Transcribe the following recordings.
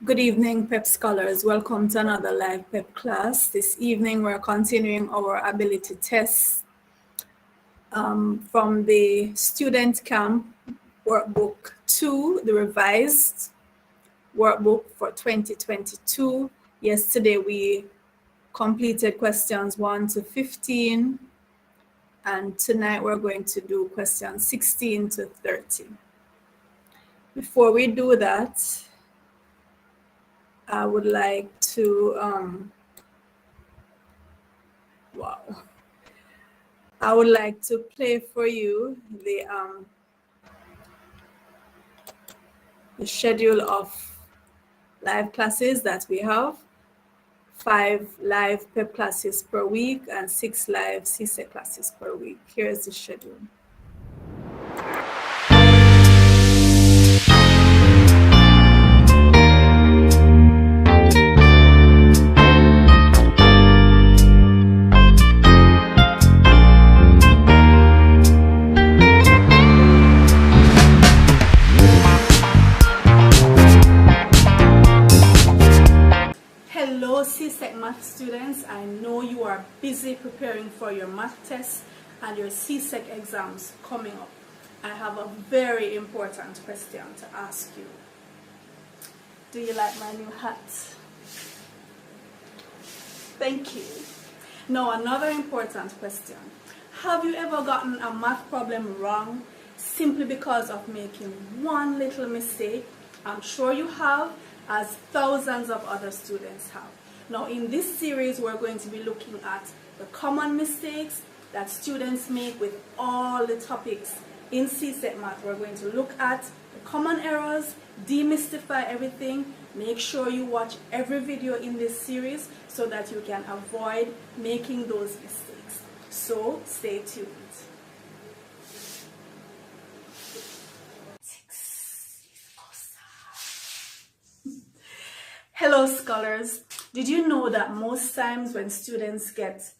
Good evening, PEP scholars. Welcome to another live PEP class. This evening, we're continuing our ability tests from the Student Camp Workbook 2, the revised workbook for 2022. Yesterday, we completed questions 1 to 15, and tonight we're going to do questions 16 to 30. Before we do that, I would like to, I would like to play for you the schedule of live classes that we have. 5 live PEP classes per week and 6 live CSEC classes per week. Here's the schedule. Hello CSEC math students, I know you are busy preparing for your math tests and your CSEC exams coming up. I have a very important question to ask you. Do you like my new hat? Thank you. Now another important question. Have you ever gotten a math problem wrong simply because of making one little mistake? I'm sure you have, as thousands of other students have. Now in this series, we're going to be looking at the common mistakes that students make with all the topics in CSEC math. We're going to look at the common errors, demystify everything, make sure you watch every video in this series so that you can avoid making those mistakes. So stay tuned. Hello scholars, did you know that most times when students get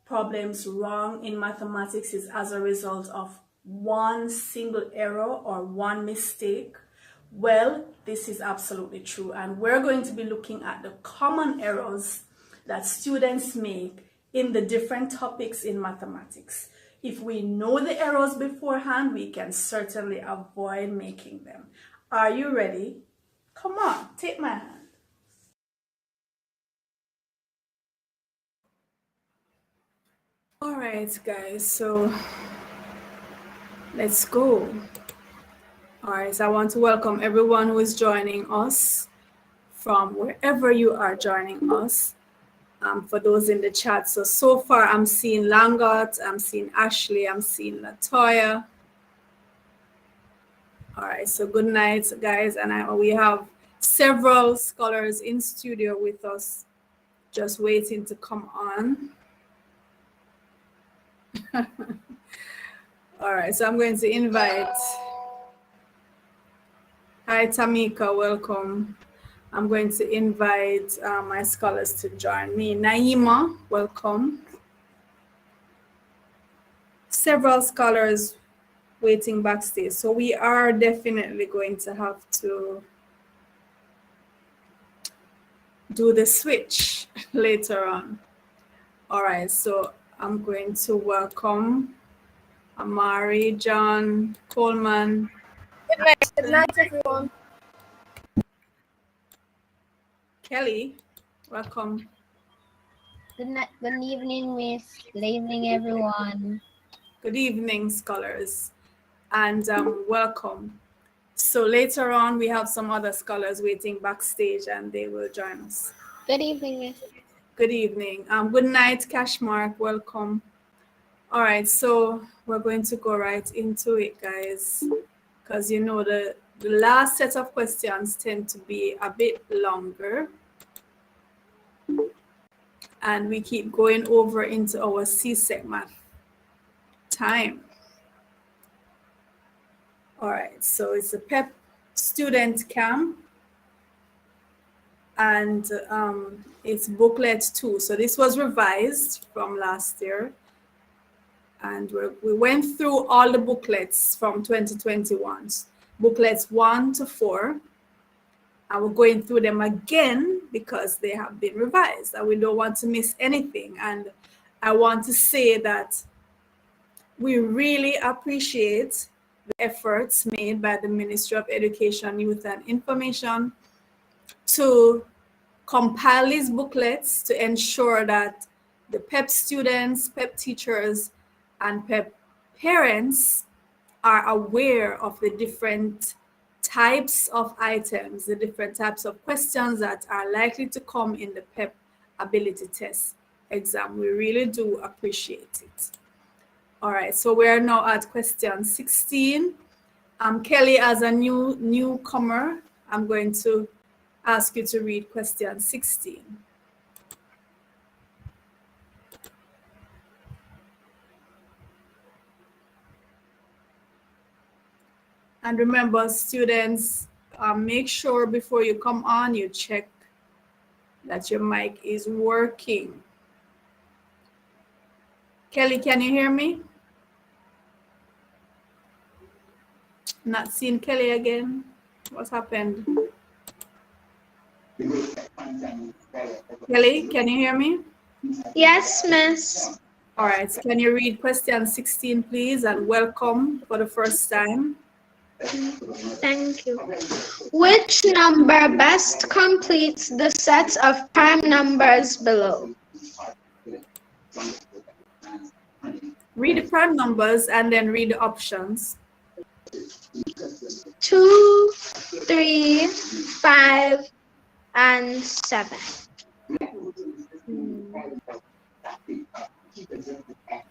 problems wrong in mathematics is as a result of one single error or one mistake? Well, this is absolutely true, and we're going to be looking at the common errors that students make in the different topics in mathematics. If we know the errors beforehand, we can certainly avoid making them. Are you ready? Come on, take my hand. All right, guys, so let's go. All right, so I want to welcome everyone who is joining us from wherever you are joining us. For those in the chat, so far I'm seeing Langot, I'm seeing Ashley, I'm seeing Latoya. All right, so good night, guys, and we have several scholars in studio with us, just waiting to come on. All right, so I'm going to invite. Hi, Tamika, welcome. I'm going to invite my scholars to join me. Naima, welcome. Several scholars waiting backstage. So we are definitely going to have to do the switch later on. All right, so I'm going to welcome Amari, John, Coleman. Good night, everyone. Kelly, welcome. Good evening, Miss. Good evening, everyone. Good evening, scholars, and welcome. So later on, we have some other scholars waiting backstage, and they will join us. Good evening, Miss. Good evening. Good night, Cashmark. Welcome. All right, so we're going to go right into it, guys, because you know the last set of questions tend to be a bit longer, and we keep going over into our CSEC math time. All right, so it's a PEP Student Camp, and it's Booklet 2. So this was revised from last year, and we went through all the booklets from 2021, booklets 1 to 4. And we're going through them again because they have been revised and we don't want to miss anything. And I want to say that we really appreciate the efforts made by the Ministry of Education, Youth and Information to compile these booklets to ensure that the PEP students, PEP teachers, and PEP parents are aware of the different types of items, the different types of questions that are likely to come in the PEP ability test exam. We really do appreciate it. All right, so we're now at question 16. Kelly, as a newcomer, I'm going to ask you to read question 16. And remember, students, make sure before you come on, you check that your mic is working. Kelly, can you hear me? Not seeing Kelly again. What's happened? Kelly, can you hear me? Yes, Miss. All right, so can you read question 16, please, and welcome for the first time. Thank you. Which number best completes the set of prime numbers below? Read the prime numbers and then read the options. 2, 3, 5, and 7.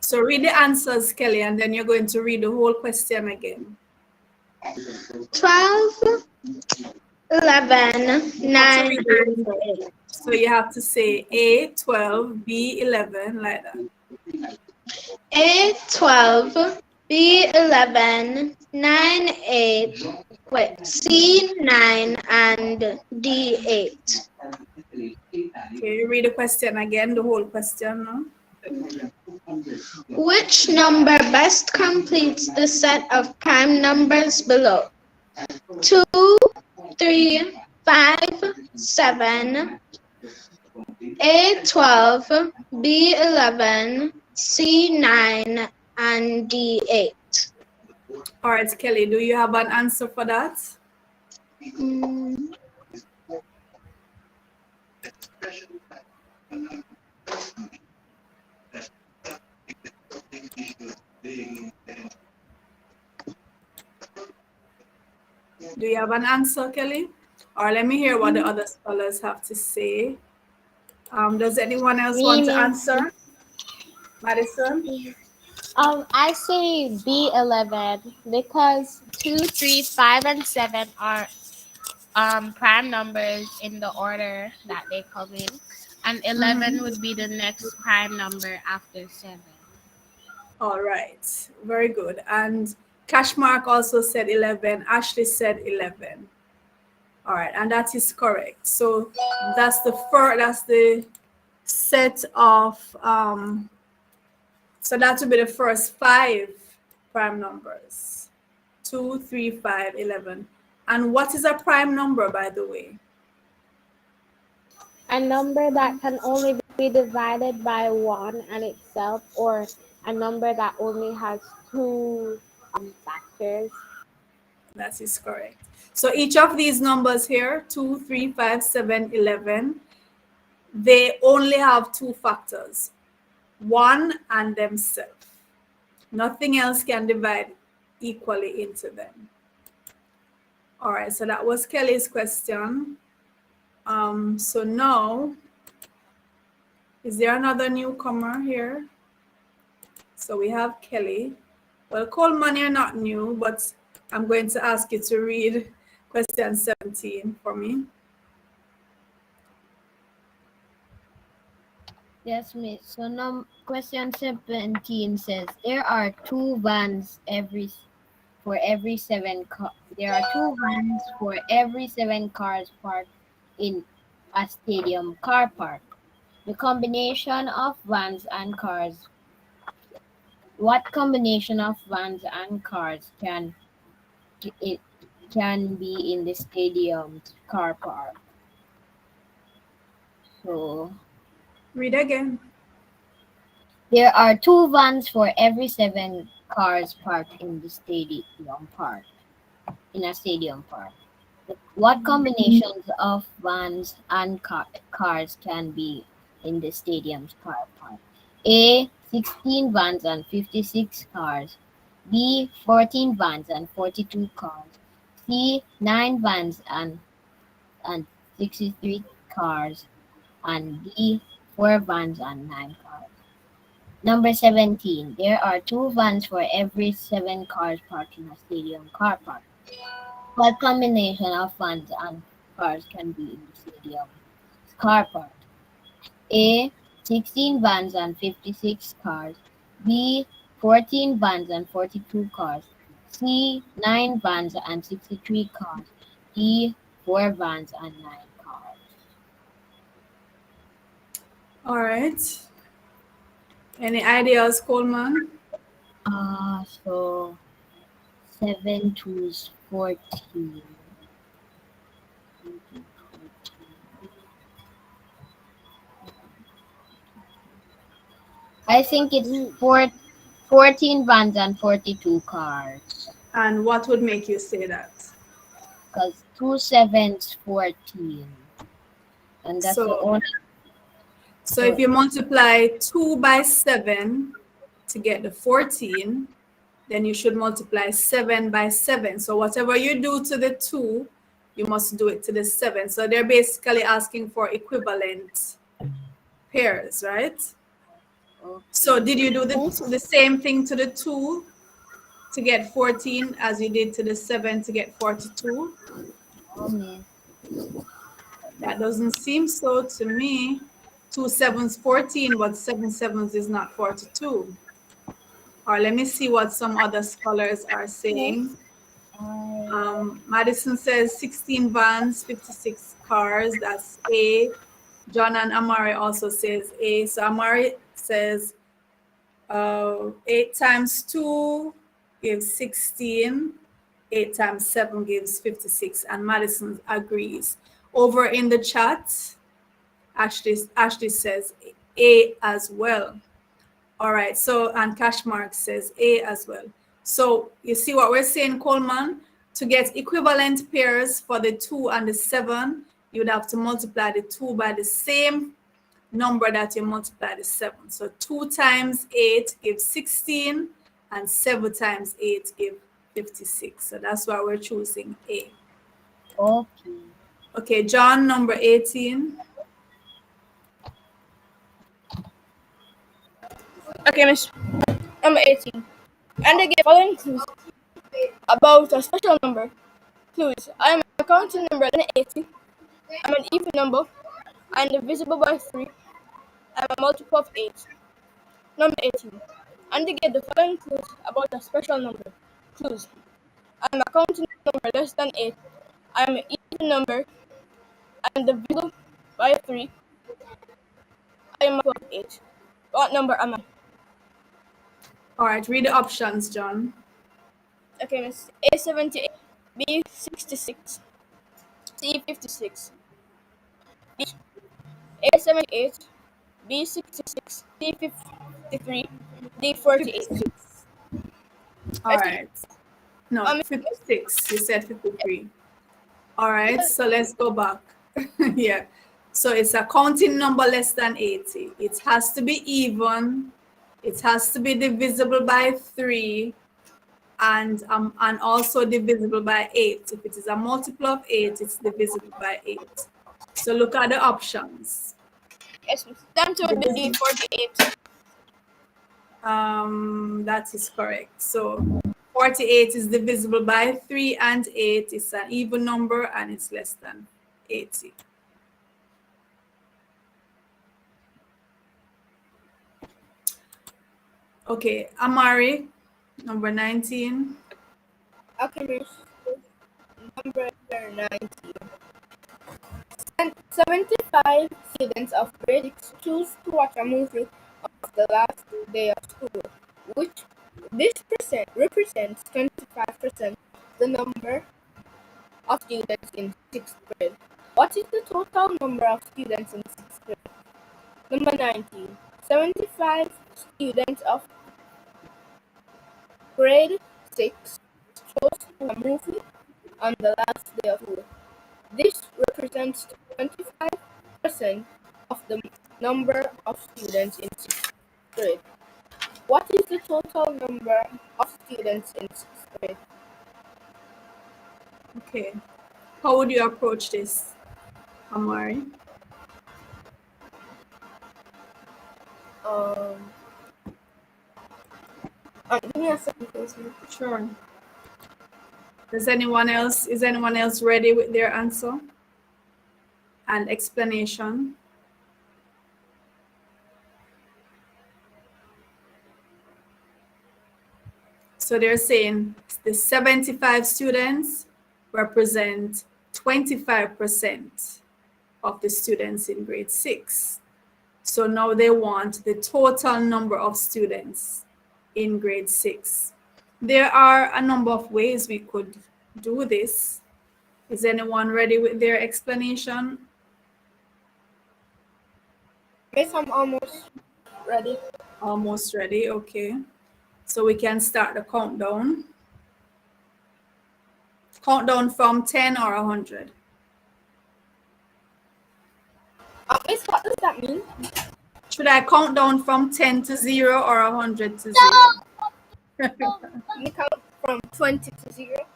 So read the answers, Kelly, and then you're going to read the whole question again. 12, 11, 9, and 8. So you have to say A, 12, B, 11, like that. A, 12, B, 11, 9, 8, wait, C, 9, and D, 8. Okay, read the question again, the whole question now. Which number best completes the set of prime numbers below? 2, 3, 5, 7, A, 12, B, 11, C, 9, and D, 8. All right, Kelly, do you have an answer for that? Do you have an answer, Kelly? Or let me hear what the other scholars have to say. Does anyone else want to answer? Madison? I say B11 because 2, 3, 5, and 7 are prime numbers in the order that they come in, and 11 would be the next prime number after 7. All right, very good. And Cashmark also said 11. Ashley said 11. All right, and that is correct. So that's the set of so that would be the first 5 prime numbers. 2, 3, 5, 11. And what is a prime number, by the way? A number that can only be divided by 1 and itself, or a number that only has 2 factors. That is correct. So each of these numbers here, 2, 3, 5, 7, 11, they only have 2 factors, 1 and themselves. Nothing else can divide equally into them. All right, so that was Kelly's question. So now, is there another newcomer here? So we have Kelly. Well, Coleman, you're not new, but I'm going to ask you to read question 17 for me. Yes, Miss. So question 17 says there are 2 vans for every 7 cars. There are 2 vans for every 7 cars parked in a stadium car park. The combination of vans and cars. What combination of vans and cars can can be in the stadium's car park. So Read again. there are 2 vans for every 7 cars parked in the stadium park. In a stadium park. What combinations of vans and cars can be in the stadium's car park? A. 16 vans and 56 cars. B. 14 vans and 42 cars. C. 9 vans and 63 cars. And D. 4 vans and 9 cars. Number 17. There are 2 vans for every 7 cars parked in a stadium car park. What combination of vans and cars can be in the stadium car park? A. 16 vans and 56 cars. B. 14 vans and 42 cars. C. 9 vans and 63 cars. D. 4 vans and 9 cars. All right. Any ideas, Coleman? So 7 twos 14. I think it's 14 vans and 42 cars. And what would make you say that? Because 2 sevens 14. And that's the only. So if you multiply 2 by 7 to get the 14, then you should multiply 7 by 7. So whatever you do to the 2, you must do it to the 7. So they're basically asking for equivalent pairs, right? Okay. So did you do the same thing to the 2 to get 14 as you did to the 7 to get 42? That doesn't seem so to me. 2 sevens 14, but 7 sevens is not 42. Or let me see what some other scholars are saying. Madison says 16 vans, 56 cars. That's A. John and Amari also says A. So Amari says 8 times 2 gives 16. 8 times 7 gives 56. And Madison agrees. Over in the chat, Ashley says A as well. All right, so, and Cashmark says A as well. So you see what we're saying, Coleman? To get equivalent pairs for the 2 and the 7, you'd have to multiply the 2 by the same number that you multiply the 7. So 2 times 8 gives 16, and 7 times 8 gives 56. So that's why we're choosing A. Okay. Okay, John, number 18. Okay, Miss. Number 18. And they give following clues about a special number. Clues. I am a counting number than 80. I'm an even number. I am divisible by 3. I am a multiple of 8. Number 18. And they give the following clues about a special number. Clues. I am a counting number less than 8. I am an even number. I am divisible by 3. I am a multiple of 8. What number am I? All right, read the options, John. Okay, Miss. A78, B66, C56, A78, B66, C53, D48. All right. No, 56. You said 53. All right, so let's go back. Yeah. So it's a counting number less than 80. It has to be even. It has to be divisible by 3 and also divisible by 8. If it is a multiple of 8, it's divisible by 8. So look at the options. Yes, Miss. The answer would be D48. That is correct. So 48 is divisible by 3 and 8. It's an even number and it's less than 80. Okay, Amari, number 19. Okay, Miss. Number 19. 75 students of grade 6 choose to watch a movie on the last day of school, which this percent represents 25% of the number of students in 6th grade. What is the total number of students in 6th grade? Number 19. 75 students of grade 6 chose to a movie on the last day of school. This represents 25% of the number of students in 6th grade. What is the total number of students in 6th grade? Okay. How would you approach this, Amari? Give me a second, please. Sure. Is anyone else ready with their answer and explanation? So they're saying the 75 students represent 25% of the students in grade 6. So now they want the total number of students in grade 6. There are a number of ways we could do this. Is anyone ready with their explanation? Miss, I'm almost ready. Almost ready, okay. So we can start the countdown. Countdown from 10 or 100. Miss, what does that mean? Should I count down from 10 to 0 or 100 to 0? We count from 20 to 0.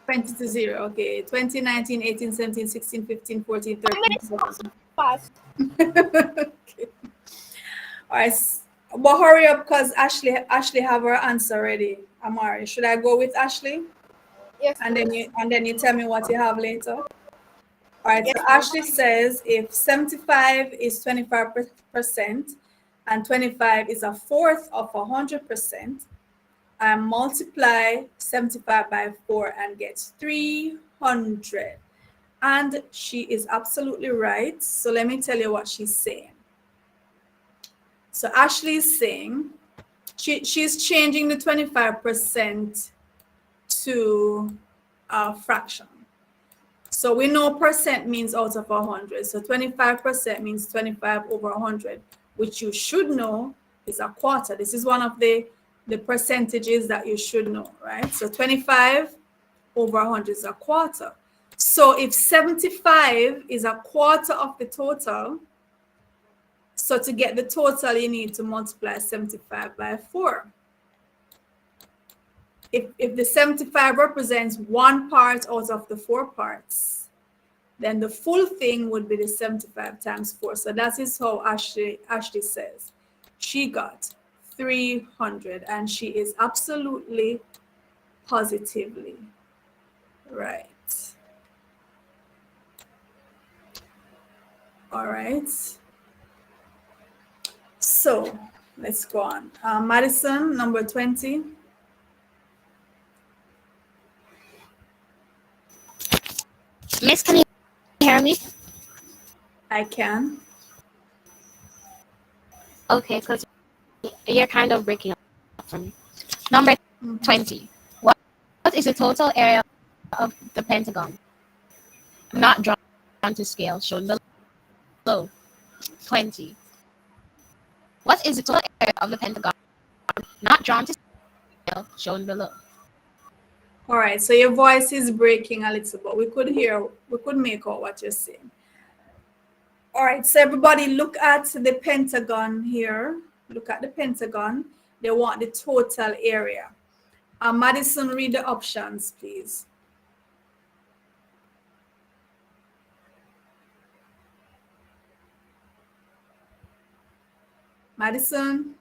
20 to 0, okay. 20, 19, 18, 17, 16, 15, 14, 13, 14. Fast. Okay. All right. But hurry up because Ashley have her answer ready. Amari, should I go with Ashley? Yes. And then you tell me what you have later. All right. Yes, So Ashley says if 75 is 25% and 25 is a fourth of 100%, I multiply 75 by 4 and get 300. And she is absolutely right. So let me tell you what she's saying. So Ashley is saying she's changing the 25% to a fraction. So we know percent means out of 100. So 25% means 25 over 100, which you should know is a quarter. This is one of the percentages that you should know, right? So 25 over 100 is a quarter. So if 75 is a quarter of the total, so to get the total, you need to multiply 75 by 4. If the 75 represents one part out of the 4 parts, then the full thing would be the 75 times 4. So that is how Ashley says. She got 300, and she is absolutely positively right. All right. So let's go on. Madison, number 20. Miss, can you hear me? I can. Okay, because you're kind of breaking up for me. Number 20. What is the total area of the pentagon? Not drawn to scale, shown below. 20. What is the total area of the pentagon? Not drawn to scale, shown below. All right, so your voice is breaking a little, but we could make out what you're saying. All right, so everybody look at the pentagon here. Look at the pentagon. They want the total area. Madison, read the options, please. Madison?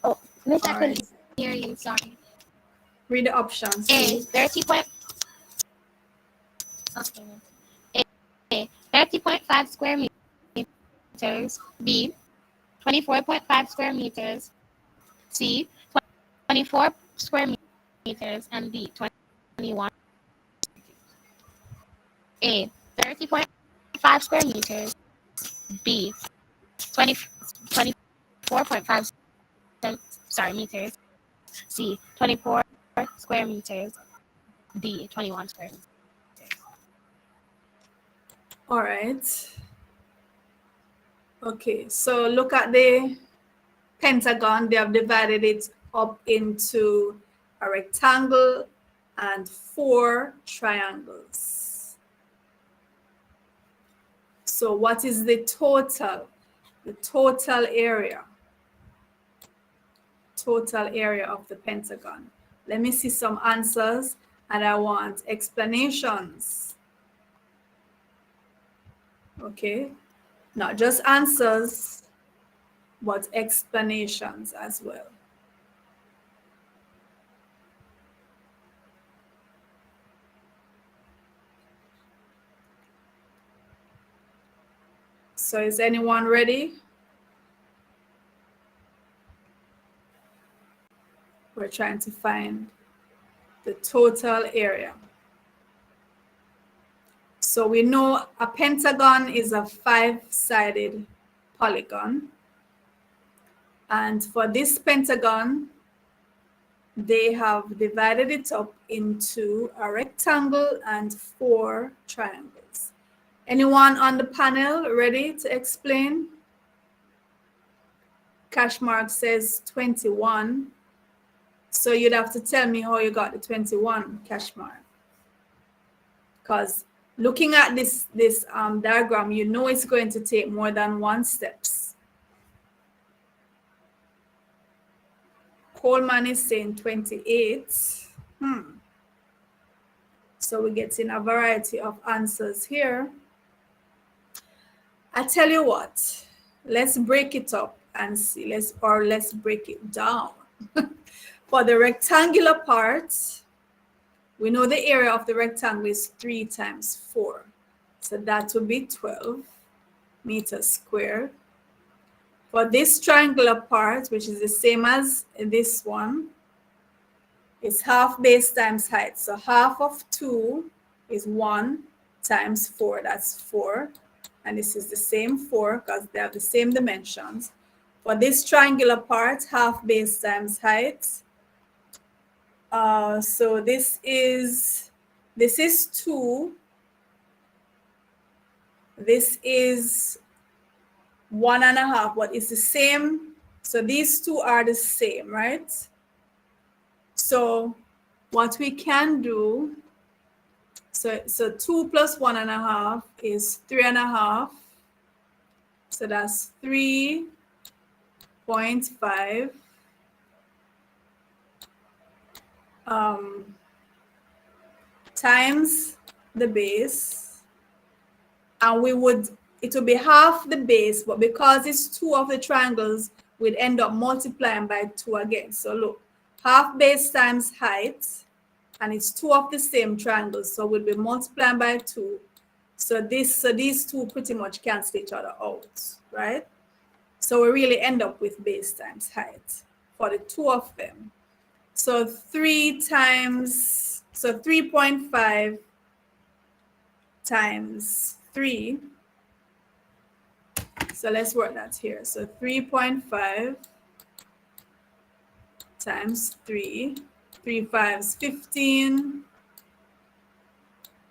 Oh, Miss, I All couldn't right. hear you, sorry. Read the options, A, please. 30.5 square meters. B, 24.5 square meters. C, 24 square meters. And D, 21. A, 30.5 square meters. B, 24.5 meters. C, 24 square meters. D, 21 square meters. All right. Okay, so look at the pentagon. They have divided it up into a rectangle and 4 triangles. So what is the total? The total area. Total area of the pentagon. Let me see some answers, and I want explanations. Okay, not just answers, but explanations as well. So is anyone ready? We're trying to find the total area. So we know a pentagon is a 5-sided polygon. And for this pentagon, they have divided it up into a rectangle and 4 triangles. Anyone on the panel ready to explain? Cashmark says 21. So you'd have to tell me how you got the 21, Cashmark. Because looking at this diagram, you know it's going to take more than 1 steps. Coleman is saying 28. So we're getting a variety of answers here. I tell you what, let's break it up and see. Let's break it down. For the rectangular part, we know the area of the rectangle is 3 times 4. So that would be 12 meters squared. For this triangular part, which is the same as this one, it's half base times height. So half of 2 is 1 times 4. That's 4. And this is the same 4 because they have the same dimensions. For this triangular part, half base times height. So this is 2. This is 1.5, but it's the same. So these two are the same, right? So what we can do, so 2 plus 1.5 is 3.5. So that's 3.5. Times the base, and it would be half the base, but because it's 2 of the triangles, we'd end up multiplying by 2 again. So look, half base times height, and it's 2 of the same triangles, so we'll be multiplying by 2. So these two pretty much cancel each other out, right? So we really end up with base times height for the 2 of them. So 3.5 times 3. So let's work that here. So 3.5 times 3. 3 5s 15.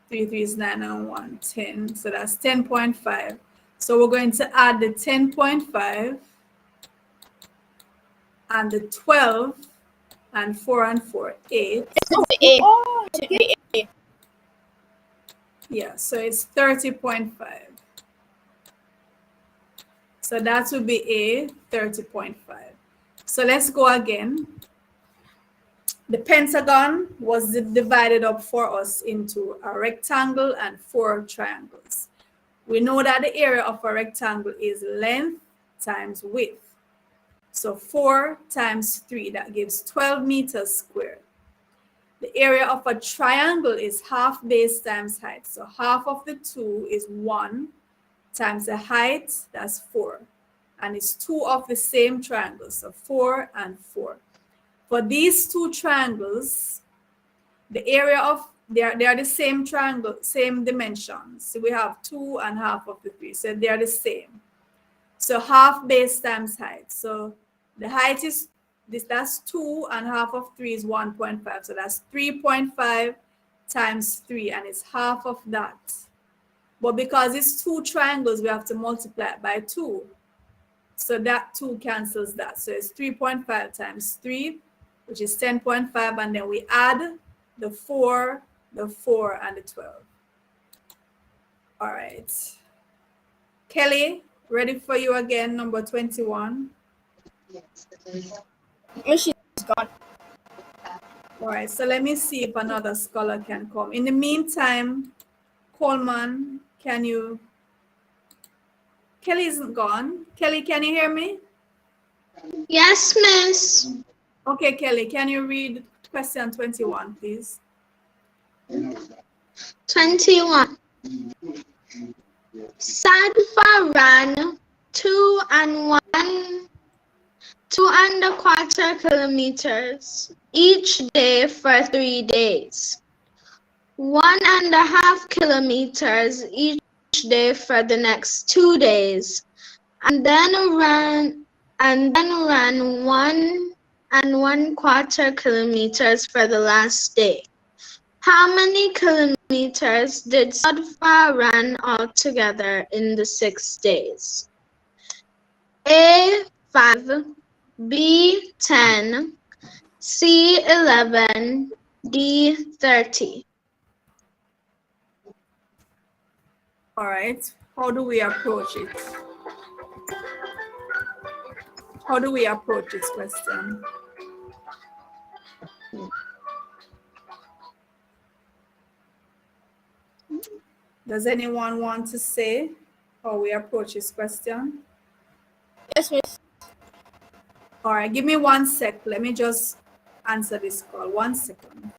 3 3 is 9 and 1, 10. So that's 10.5. So we're going to add the 10.5 and the 12 and 4 and 4, 8. Yeah, so it's 30.5. So that would be a 30.5. So let's go again. The pentagon was divided up for us into a rectangle and 4 triangles. We know that the area of a rectangle is length times width. So 4 times 3, that gives 12 meters squared. The area of a triangle is half base times height. So half of the 2 is 1 times the height, that's 4. And it's 2 of the same triangles, so 4 and 4. For these 2 triangles, the area of, they are the same triangle, same dimensions. So we have 2 and half of the 3, so they are the same. So half base times height. So the height is That's 2, and half of 3 is 1.5. So that's 3.5 times 3, and it's half of that. But because it's 2 triangles, we have to multiply it by 2. So that 2 cancels that. So it's 3.5 times 3, which is 10.5, and then we add the 4, the 4, and the 12. All right. Kelly, ready for you again, number 21. Miss, she's gone. All right, so let me see if another scholar can come. In the meantime, Coleman, Kelly isn't gone. Kelly, can you hear me? Yes, miss. Okay, Kelly, can you read question 21, please? 21. Sadfa ran 2.25 kilometers each day for 3 days. 1.5 kilometers each day for the next 2 days, and then ran 1.25 kilometers for the last day. How many kilometers did Sadfa run altogether in the 6 days? A 5, B 10, C 11, D 30. All right, how do we approach it? How do we approach this question? Does anyone want to say how we approach this question? Yes, miss. All right, give me 1 sec. Let me just answer this call. 1 second.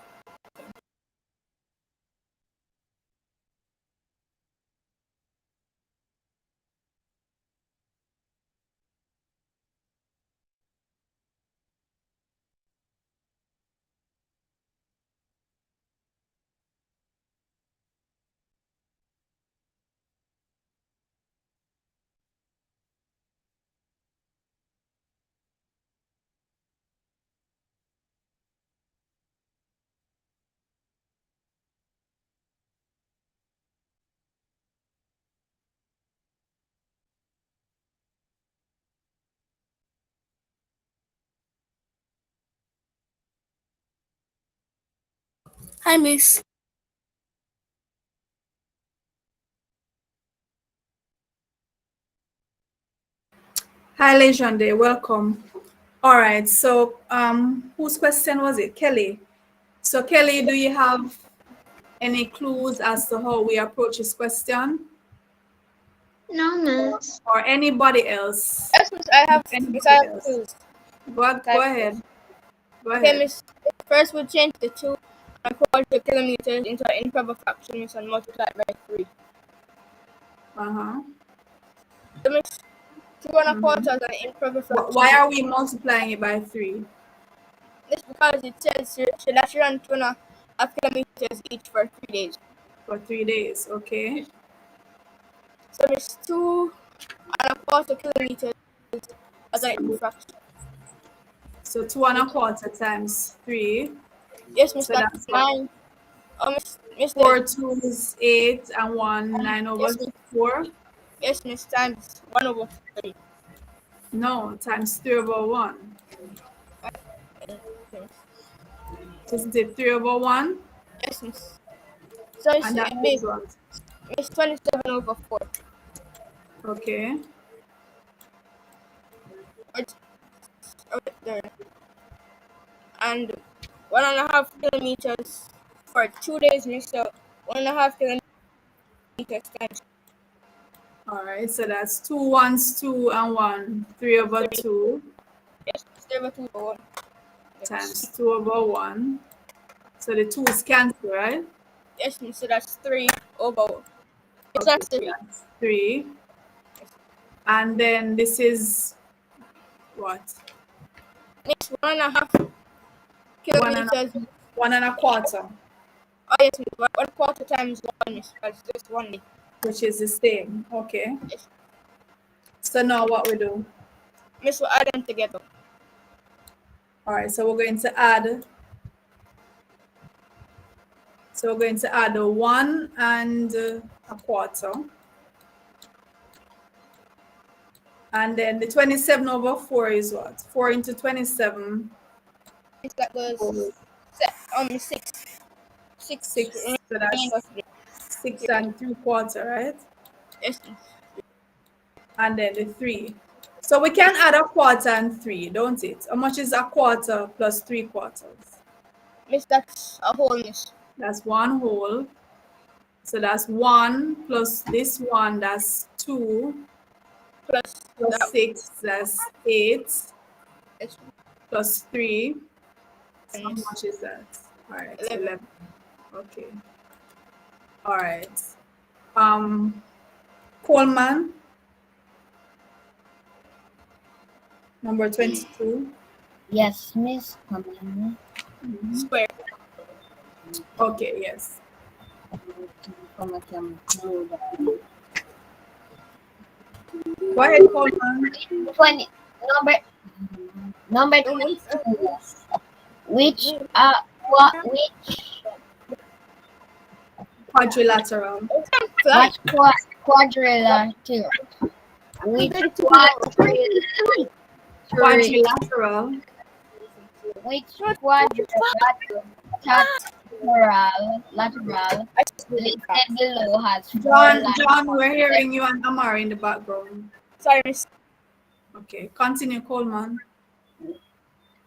Hi, miss. Hi, Legende, welcome. All right, so whose question was it? Kelly. So Kelly, do you have any clues as to how we approach this question? No, miss. Or anybody else? Yes, miss. I have Anybody else? clues. Go ahead. Go Okay, ahead. miss. First, we change the 2.25 kilometers into an improper fraction, miss, and multiply it by 3. Uh-huh. So, miss, 2.25 is an improper fraction. Why are we multiplying it by 3? This because it says she last run 2.5 kilometers each for 3 days. For 3 days, okay. So, miss, 2.25 kilometers as an fraction. So 2.25 times 3. Yes, miss, So that's that's what? 9. Oh, miss, 4 2s 8 and 1 9 over yes, miss. 4. Yes, miss, times 1/3. No, times 3 over 1. Isn't it 3 over 1? Yes, miss. So it's And that it gives be what? it's 27/4. Okay. It's right there. And 1.5 kilometers for 2 days, miss. So 1.5 kilometers times All right. So that's 2 1s 2 and 1. 3 over 3. 2 Yes, 3/2/1. times 2 over 1. So the 2's cancel, right? Yes, miss. So that's 3/. It's Okay, not so 3. that's 3. And then this is what? Miss, 1.5 One and kilometers. 1.25, Oh yes, miss. 1/4 times 1, miss. That's just 1 day. which is the same. Okay. Yes. So now what we do? Miss, we'll add them together. All right, so we're going to add. So we're going to add a 1 and a quarter. And then the 27 over 4 is what? 4 into 27. That was 6. 6. So that's 6 and 3/4, right? Yes. And then the 3. So we can add a quarter and 3, don't it? How much is a quarter plus 3/4? Miss, that's a whole miss. That's 1 whole. So that's 1 plus this 1, that's 2. Plus Plus 6, that's 8. Yes. Plus 3. So how Yes. much is that? All right, 11. 11. Okay. All right. Coleman, number 22. Yes, Miss. Square. Okay, yes. Go ahead, Coleman. 20. Number 22. Which Quadrilateral. quadrilateral? Which quadrilateral? Quadrilateral. Which quadrilateral listed below has 4 lines? John, we're hearing you and Amar in the background. Sorry, miss. Okay, continue, Coleman.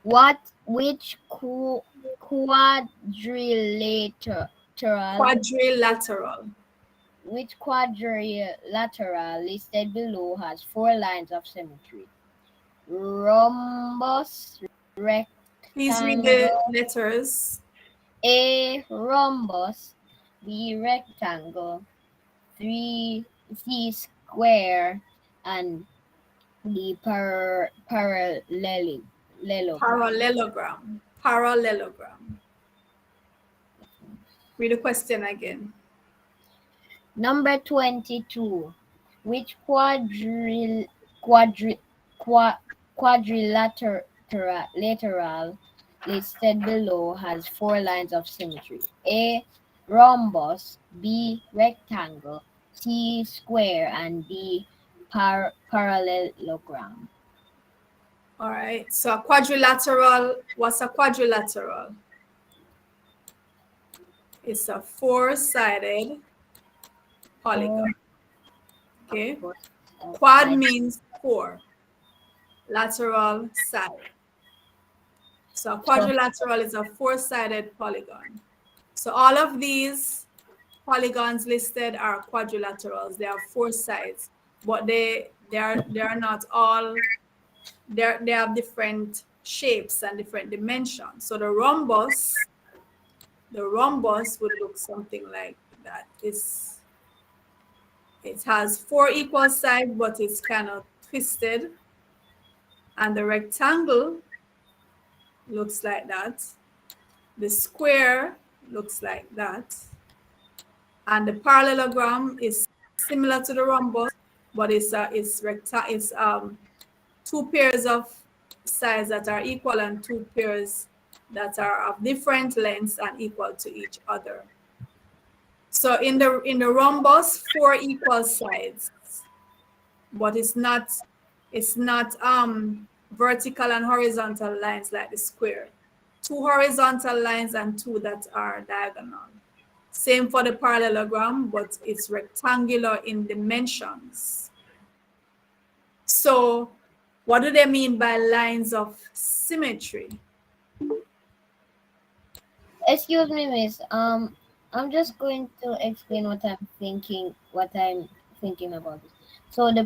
Which quadrilateral? Quadrilateral. Which quadrilateral listed below has 4 lines of symmetry? Rhombus, Please read rectangle. the letters. A. Rhombus. B. Rectangle. 3. C. Square. And D. Parallelogram. Parallelogram. Read the question again. Number 22. Which quadrilateral listed below has 4 lines of symmetry? A. Rhombus. B. Rectangle. C. Square. And D. Parallelogram. All right. So a quadrilateral, what's a quadrilateral? It's a 4-sided polygon. Okay. Quad means 4. Lateral side. So a quadrilateral is a 4-sided polygon. So all of these polygons listed are quadrilaterals. They have 4 sides, but they are not all. They have different shapes and different dimensions. So the rhombus would look something like that. It has 4 equal sides, but it's kind of twisted. And the rectangle looks like that. The square looks like that. And the parallelogram is similar to the rhombus, but it's 2 pairs of sides that are equal and 2 pairs that are of different lengths and equal to each other. So in the rhombus, 4 equal sides, but it's not vertical and horizontal lines like the square. 2 horizontal lines and 2 that are diagonal. Same for the parallelogram, but it's rectangular in dimensions. So what do they mean by lines of symmetry? Excuse me, miss. I'm just going to explain what I'm thinking about this. So the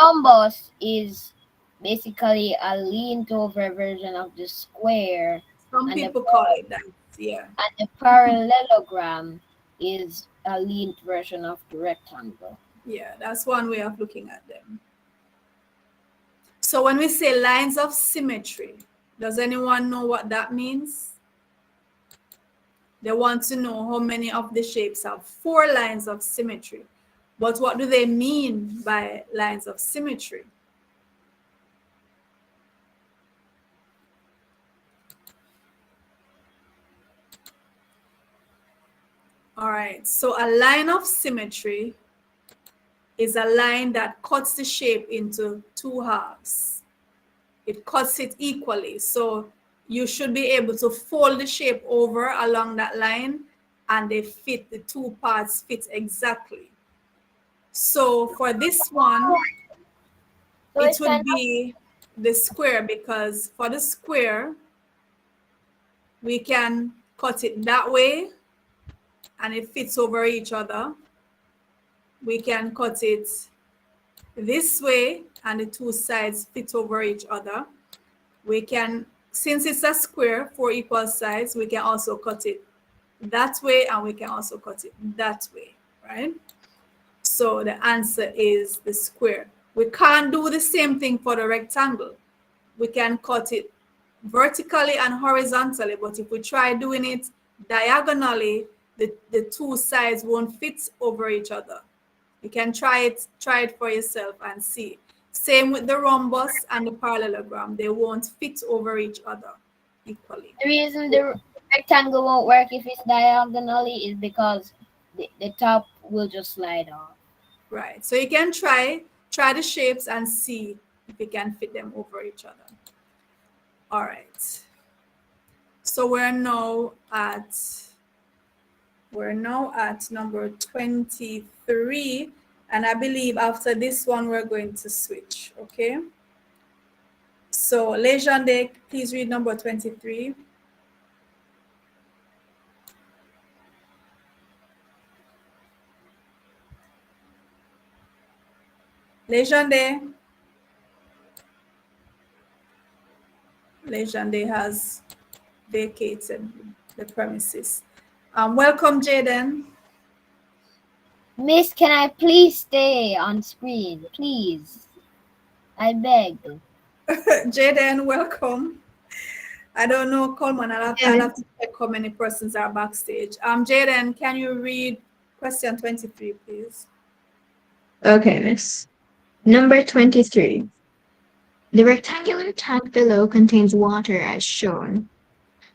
rhombus is basically a leaned over version of the square. Some people call it that, yeah. And the parallelogram is a leaned version of the rectangle. Yeah, that's one way of looking at them. So when we say lines of symmetry, does anyone know what that means? They want to know how many of the shapes have 4 lines of symmetry. But what do they mean by lines of symmetry? All right, so a line of symmetry is a line that cuts the shape into two halves. It cuts it equally. So you should be able to fold the shape over along that line and they fit, the two parts fit exactly. So for this one, So it it's kind would be the square, because for the square, we can cut it that way and it fits over each other. We can cut it this way and the two sides fit over each other. We can, since it's a square, 4 equal sides, we can also cut it that way and we can also cut it that way, right? So the answer is the square. We can't do the same thing for the rectangle. We can cut it vertically and horizontally, but if we try doing it diagonally, the two sides won't fit over each other. You can try it for yourself and see. Same with the rhombus and the parallelogram. They won't fit over each other equally. the reason the rectangle won't work if it's diagonally is because the top will just slide off. Right. So you can try the shapes and see if you can fit them over each other. All right. So we're now at number 23, and I believe after this one we're going to switch, okay? So Legende, please read number 23. Legende has vacated the premises. Welcome, Jaden. Miss, can I please stay on screen? Please. I beg. Jaden, welcome. I don't know, Coleman. I'll have to check how many persons are backstage. Jaden, can you read question 23, please? Okay, miss. Number 23. The rectangular tank below contains water as shown.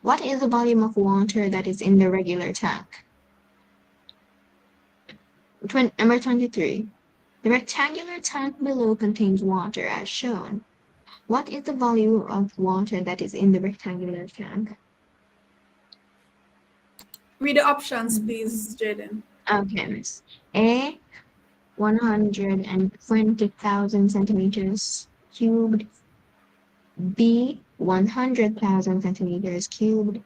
What is the volume of water that is in the regular tank? Number 23. The rectangular tank below contains water as shown. What is the volume of water that is in the rectangular tank? Read the options, please, Jaden. Okay, miss. A, 120,000 centimeters cubed. B, 100,000 centimeters cubed.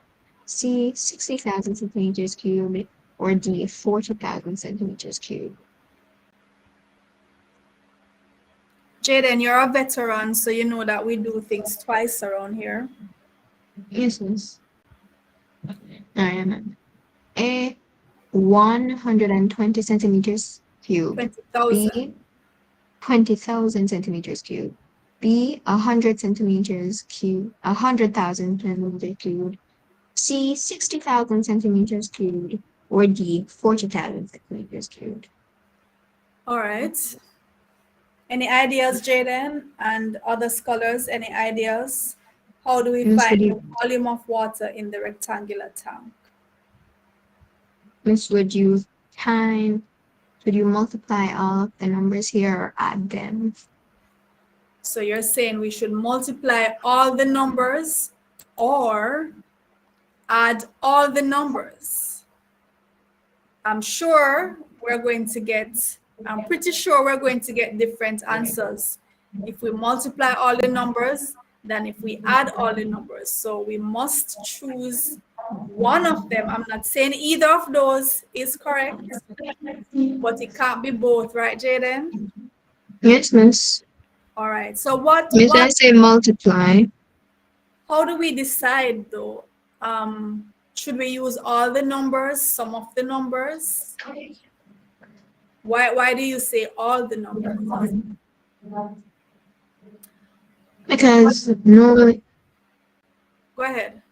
C, 60,000 centimeters cubed. Or D, 40,000 centimeters cubed. Jaden, you're a veteran, so you know that we do things twice around here. Yes, miss. I am. A, 120 centimeters cubed. 20,000. B, 20,000 centimeters cubed. B, 100 centimeters cubed. 100,000 centimeters cubed. C, 60,000 centimeters cubed. Or D, 40,000 centimeters cubed. All right. Any ideas, Jaden, and other scholars? Any ideas? How do we find the volume of water in the rectangular tank? Miss, would you multiply all of the numbers here or add them? So you're saying we should multiply all the numbers or add all the numbers? I'm pretty sure we're going to get different answers if we multiply all the numbers than if we add all the numbers. So we must choose one of them. I'm not saying either of those is correct, but it can't be both, right, Jaden? Yes, miss. All right. So what? Miss, I say multiply. How do we decide though? Should we use all the numbers, some of the numbers? Why do you say all the numbers? Because normally. Go ahead.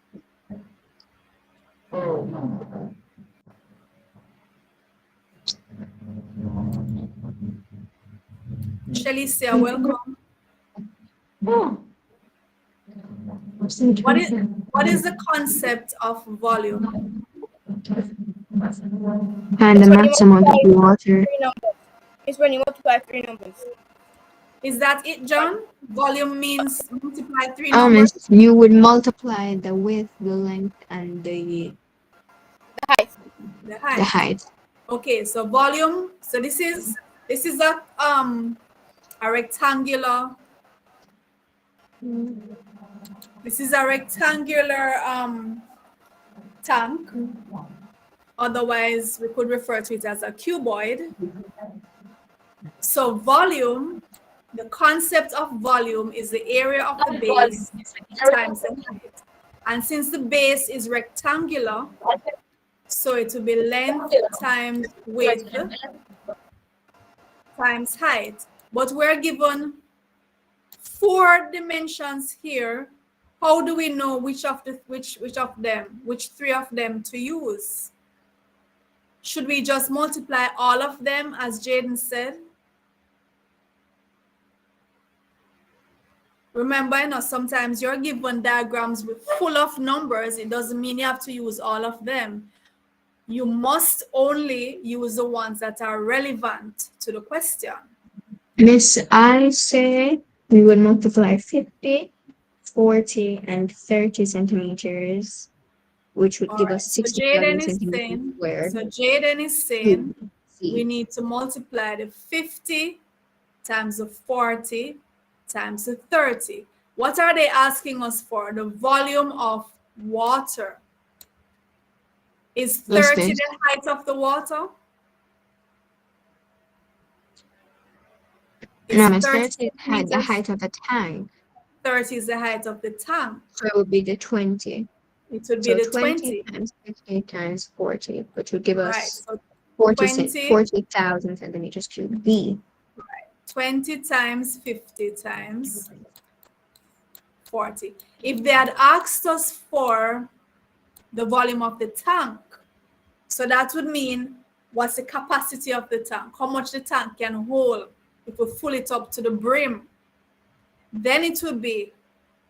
Shalicia, welcome. What is the concept of volume? Find the It's when you max amount of multiply water. three numbers. It's when you multiply three numbers. Is that it, John? Volume means multiply three numbers? You would multiply the width, the length, and the The height. The the height. height. Okay, so volume. So this is a rectangular. This is a rectangular tank. Otherwise, we could refer to it as a cuboid. So volume, the concept of volume is the area of the base times the height. And since the base is rectangular, so it will be length times width times height. But we're given 4 dimensions here. How do we know which three of them to use? Should we just multiply all of them, as Jaden said? Remember, sometimes you're given diagrams with full of numbers. It doesn't mean you have to use all of them. You must only use the ones that are relevant to the question. Miss, I say we would multiply 50, 40, and 30 centimeters, which would give us 67 centimeters squared. So Jaden is saying we need to multiply the 50 times the 40 times the 30. What are they asking us for? The volume of water. Is 30 the height of the water? No, Miss, 30 is the height of the tank. 30 is the height of the tank. So it would be the 20. It would be the 20 times 50 times 40, which would give us so 40,000 centimeters cubed. B. Right. 20 times 50 times 40. If they had asked us for the volume of the tank, so that would mean what's the capacity of the tank, how much the tank can hold if we fill it up to the brim, then it would be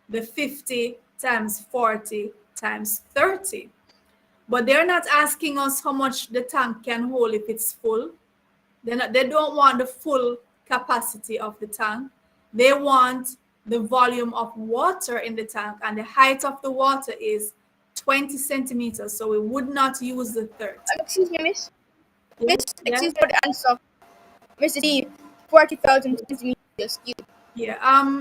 the 50 times 40 times 30. But they're not asking us how much the tank can hold if it's full. They don't want the full capacity of the tank. They want the volume of water in the tank, and the height of the water is 20 centimeters. So we would not use the 30. Excuse me, Miss. Yeah. Miss, excuse me for the answer. Miss D, 40,000 centimeters cubed. Yeah.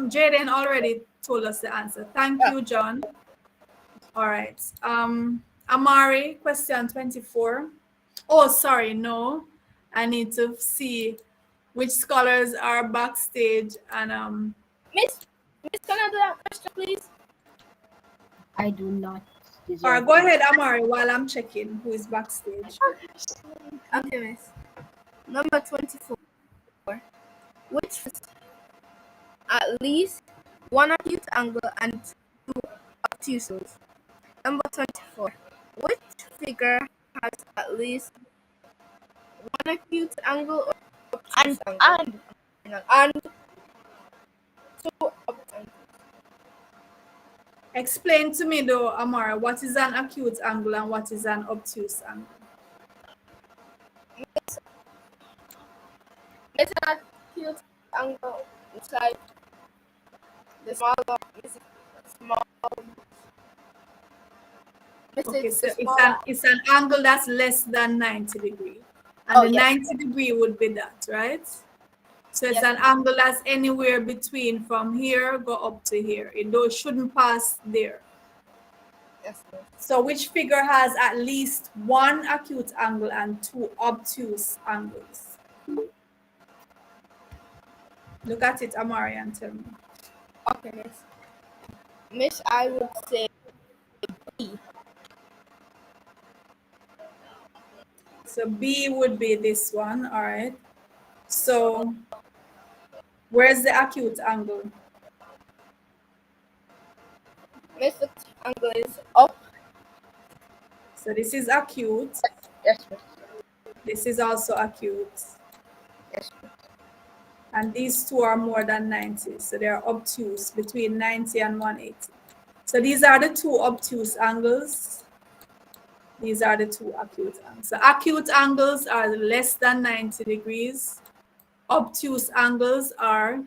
Jaden already told us the answer. Thank you, John. All right. Amari, question 24. Oh, sorry, no. I need to see which scholars are backstage and Miss, can I do that question, please? I do not deserve. All right, go ahead, Amari, while I'm checking who is backstage. Okay, Miss. Number 24. Which is at least one acute angle and two obtuses. Number 24. Which figure has at least one acute angle or obtuse angle? And two obtuse. Explain to me though, Amara, what is an acute angle and what is an obtuse angle? It's an acute angle. It's like the small. Okay, so it's an angle that's less than 90 degrees. And the 90 degree would be that, right? So it's an angle that's anywhere between from here go up to here. It shouldn't pass there. Yes, sir. So which figure has at least one acute angle and two obtuse angles? Look at it, Amari, and tell me. Okay, Miss. Miss, I would say B. So B would be this one, all right. So where's the acute angle? Miss, the angle is up. So this is acute. Yes, Miss. This is also acute. Yes, Miss. And these two are more than 90. So they are obtuse, between 90 and 180. So these are the two obtuse angles. These are the two acute angles. So acute angles are less than 90 degrees. Obtuse angles are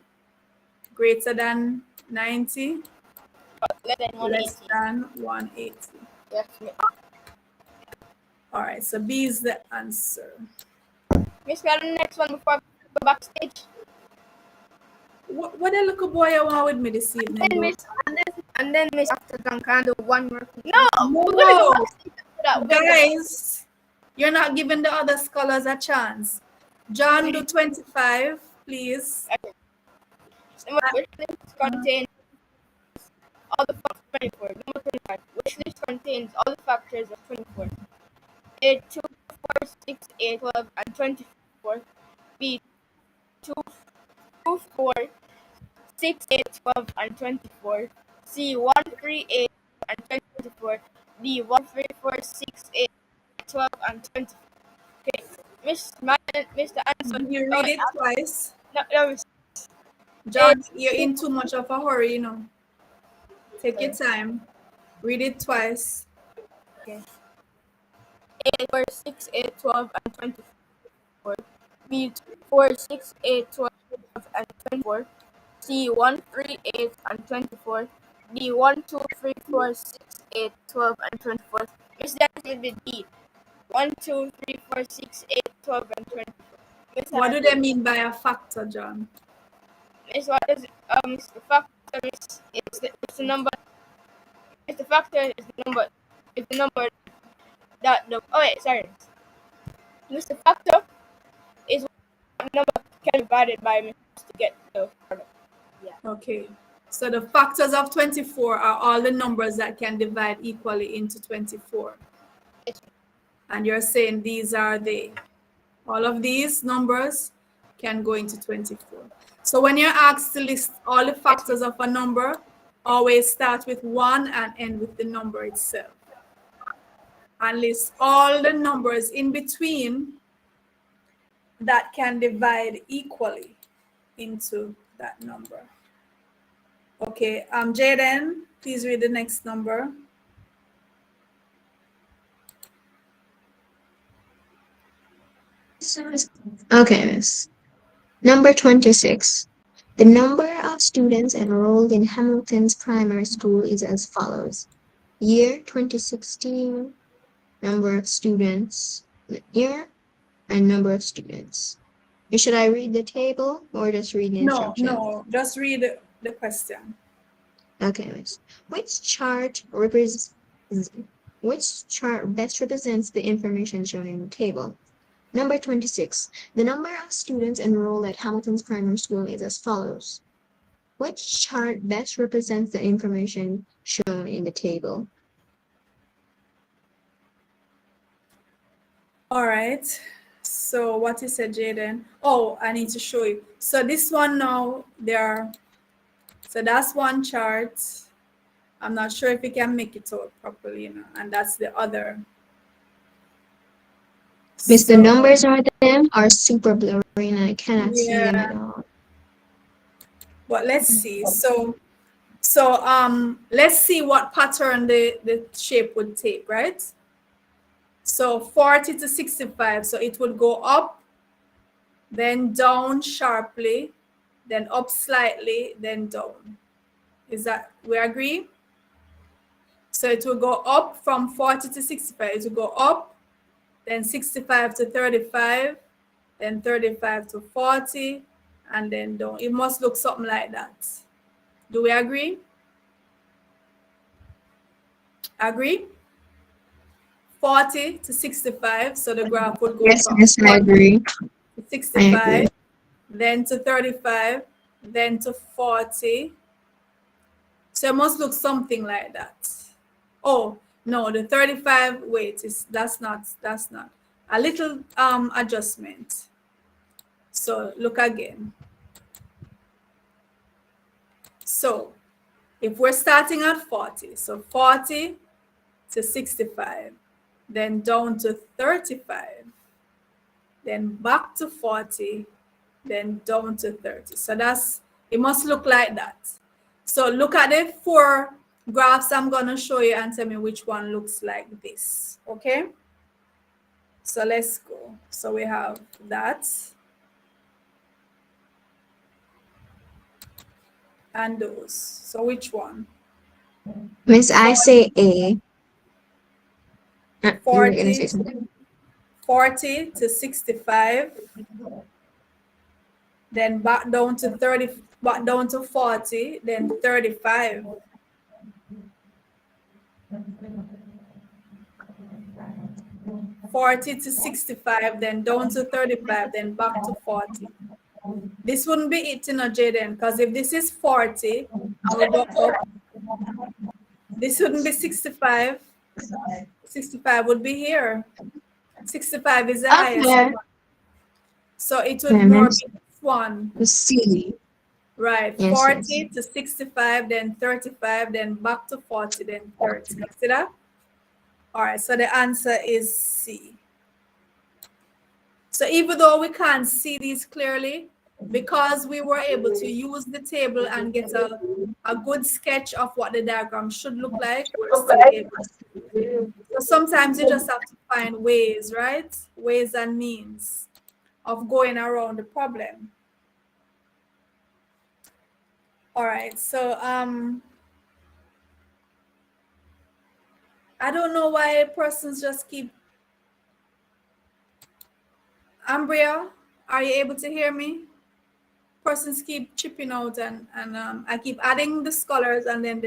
greater than 90, Less than less 180. than 180. Yes, miss. All right, so B is the answer. Miss, we have the next one before we go backstage. What a little boy you want with me this evening, And though? miss, and then miss after John can do one more. No, we're gonna No, go backstage after that. We're gonna go guys, you're not giving the other scholars a chance. John, do 25, please. Which list contains all the factors of 24? Number 25. Which list contains all the factors of 24? A 2, 4, 6, 8, 12, and 24. B 2, 2, 4, 6, 8, 12, and 24. C 1, 3, 8, and 24. D 1, 3, 4, 6, 8, 12, and 24. Okay, Mr. Anson. You read it twice. No, Miss. John, you're in too much of a hurry, you know. Take your time. Read it twice. Okay. 8, 4, 6, 8, 12, and 24. B 4, 6, 8, 12, and 24. C 1, 3, 8, and 24. D 1, 2, 3, 4, 6, 8, 12, and 24. Miss, that will be D. 1, 2, 3, 4, 6, 8, 12, and 24. Miss, What do they mean by a factor, John? Miss, what does the factor is the number. It's the factor is the number. Is the number that the. Oh wait, sorry. Miss, the factor is what number can be divided by Miss to get the product. Okay. So the factors of 24 are all the numbers that can divide equally into 24. Yes. And you're saying these are they. All of these numbers can go into 24. So when you're asked to list all the factors of a number, always start with 1 and end with the number itself. And list all the numbers in between that can divide equally into that number. Okay, Jaden, please read the next number. Okay, miss. Number 26. The number of students enrolled in Hamilton's primary school is as follows. Year 2016, number of students, year, and number of students. Should I read the table or just read the instructions? No, just read the question. Okay, miss. Which chart best represents the information shown in the table? Number 26. The number of students enrolled at Hamilton's primary school is as follows. Which chart best represents the information shown in the table? All right. So what you said, Jaden? Oh, I need to show you. So this one now, so that's one chart. I'm not sure if you can make it out properly, you know, and that's the other. Because the numbers are super blurry and I cannot see them Yeah. at all. But let's see. So let's see what pattern the shape would take, right? So 40 to 65. So it would go up, then down sharply, then up slightly, then down. Is that, we agree? So it will go up from 40 to 65. It will go up, then 65 to 35, then 35 to 40, and then down. It must look something like that. Do we agree? Agree? 40 to 65, so the graph will go from Yes, I agree. to 65, then to 35, then to 40. So it must look something like that. Oh, no, the 35, wait, that's not. A little adjustment. So look again. So if we're starting at 40, so 40 to 65, then down to 35, then back to 40, then down to 30. So it must look like that. So look at the four graphs I'm going to show you and tell me which one looks like this. Okay? So let's go. So we have that. And those. So which one? Miss, I say A. You were gonna 40, say something. 40 to 65, then back down to 30, back down to 40, then 35. 40 to 65, then down to 35, then back to 40. This wouldn't be it, you know, Jaden, because if this is 40 and we go up, this wouldn't be 65. 65 would be here. 65 is the highest Okay. one. So it would Okay, more Miss. be this one. C. Right, Yes, 40 yes. to 65, then 35, then back to 40, then 30. See that? All right, so the answer is C. So even though we can't see these clearly, because we were able to use the table and get a good sketch of what the diagram should look like, we're still able to do it. So sometimes you just have to find ways, right? Ways and means of going around the problem. All right, so I don't know why persons just keep. Ambria, are you able to hear me? Persons keep chipping out and I keep adding the scholars and then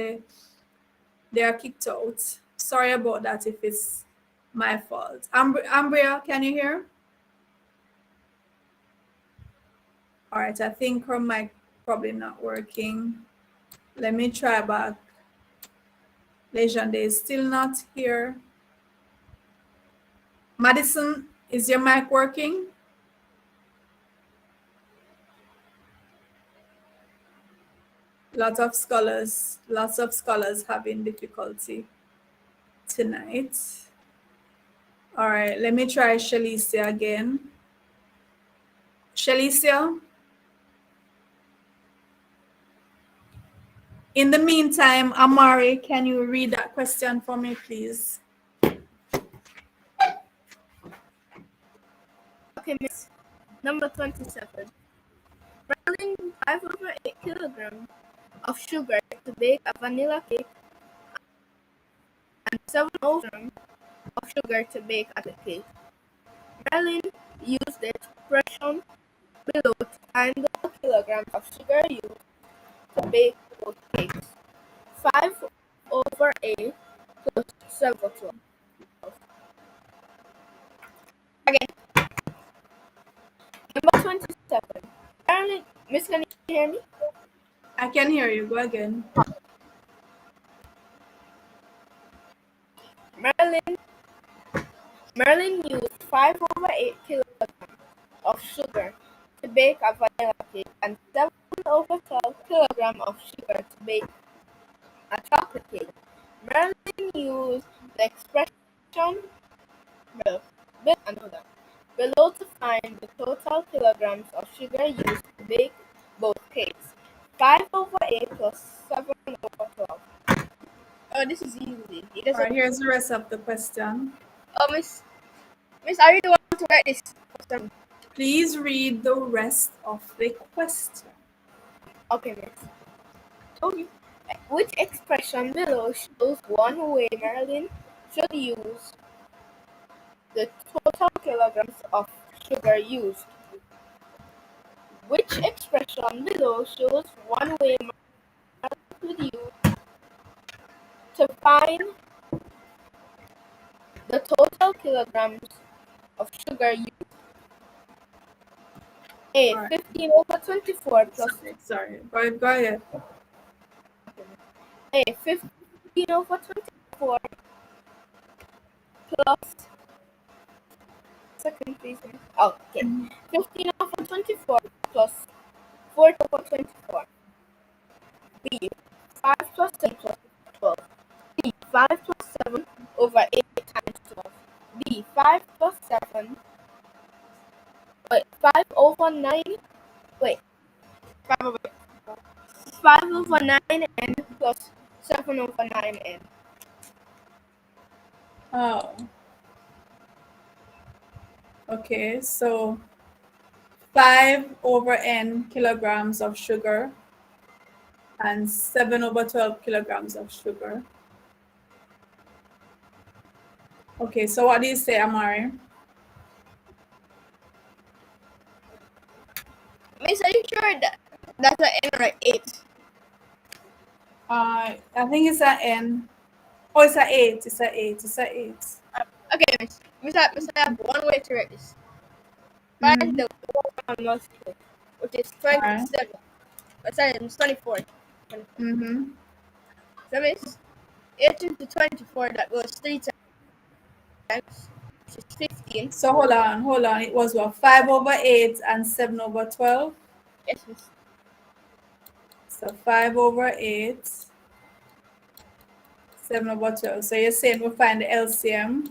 they are kicked out. Sorry about that if it's my fault. Ambria, can you hear? All right, I think her mic probably not working. Let me try back. Legende is still not here. Madison, is your mic working? Lots of scholars having difficulty tonight. All right, let me try Shalicia again. Shalicia? In the meantime, Amari, can you read that question for me, please? Okay, Miss. Number 27. Boiling 5/8 kilograms of sugar to bake a vanilla cake and 7 of sugar to bake a cake. Marilyn used the expression below to find the kilograms of sugar used to bake both cakes. 5/8 plus 7/12. Again, number 27. Marilyn, Miss, can you hear me? I can hear you. Go again. Marilyn used 5/8 kilograms of sugar to bake a vanilla cake and 7/12 kilograms of sugar to bake a chocolate cake. Marilyn used the expression below to find the total kilograms of sugar used to bake both cakes. 5/8 plus 7/12. Oh, this is easy. It All doesn't. right, here's the rest of the question. Oh, Miss, I really want to write this question. Please read the rest of the question. Okay, Miss. Okay. Which expression below shows one way Marilyn should use the total kilograms of sugar used? Which expression below shows one way Marilyn should use to find the total kilograms of sugar used? A. All right. 15/24 plus Sorry. Go ahead. A. 15/24 plus. Second, please. Okay. 15/24 plus 4/24. B. 5 plus 10 plus 12. B. 5 plus 7/8 times 12. B. 5 plus 7. Wait. 5/9. Wait. 5/9 n plus 7 over 9n. Oh. Okay, so 5 over n kilograms of sugar and 7 over 12 kilograms of sugar. Okay, so what do you say, Amari? Miss, are you sure that's an n or an 8? I think it's an n. Oh, it's an 8. It's an 8. It's an 8. Okay, Miss, I have one way to write this. Find the multiple, which is 27. Sorry, it's 24. Mm-hmm. So Miss, 8 into 24, that goes 3 times, which is 15. So hold on. It was what? 5 over 8 and 7 over 12? Yes, Miss. So 5 over 8, 7 over 12. So you're saying we'll find the LCM,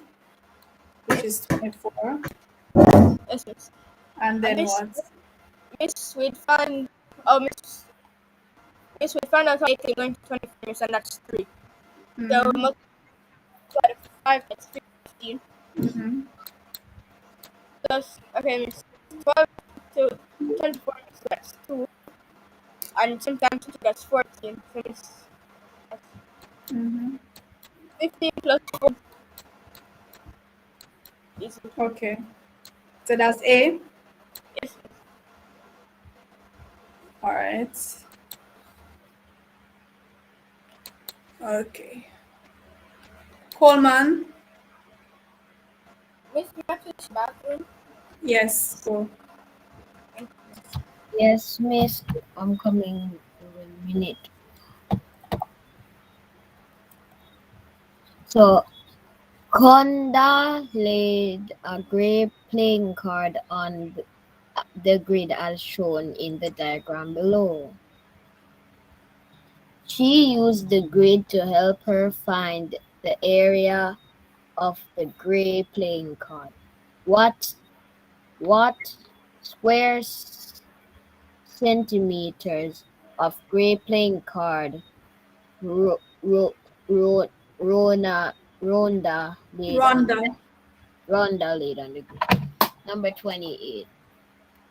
which is 24. Yes, Miss. And then Miss, what? Miss, we'd find, Miss, we found out how 18 going to 24, and that's 3. So Mm-hmm. we multiply the 5, that's 15. Mm-hmm. Plus, okay, Miss, 12 to 24, so that's 2. And sometimes 2, that's 14. So Miss, that's Mm-hmm. 15 plus 4 is, Okay. So that's A. yes, Miss. All right. Okay. Coleman. Miss, Matthew's bathroom. Yes, go. Yes, miss. I'm coming for a minute. So, Konda laid a gray playing card on the grid as shown in the diagram below. She used the grid to help her find the area of the gray playing card. What square centimeters of gray playing card Ro- Ro- Ro- Rona Ronda laid on Rhonda. the grid. Number 28.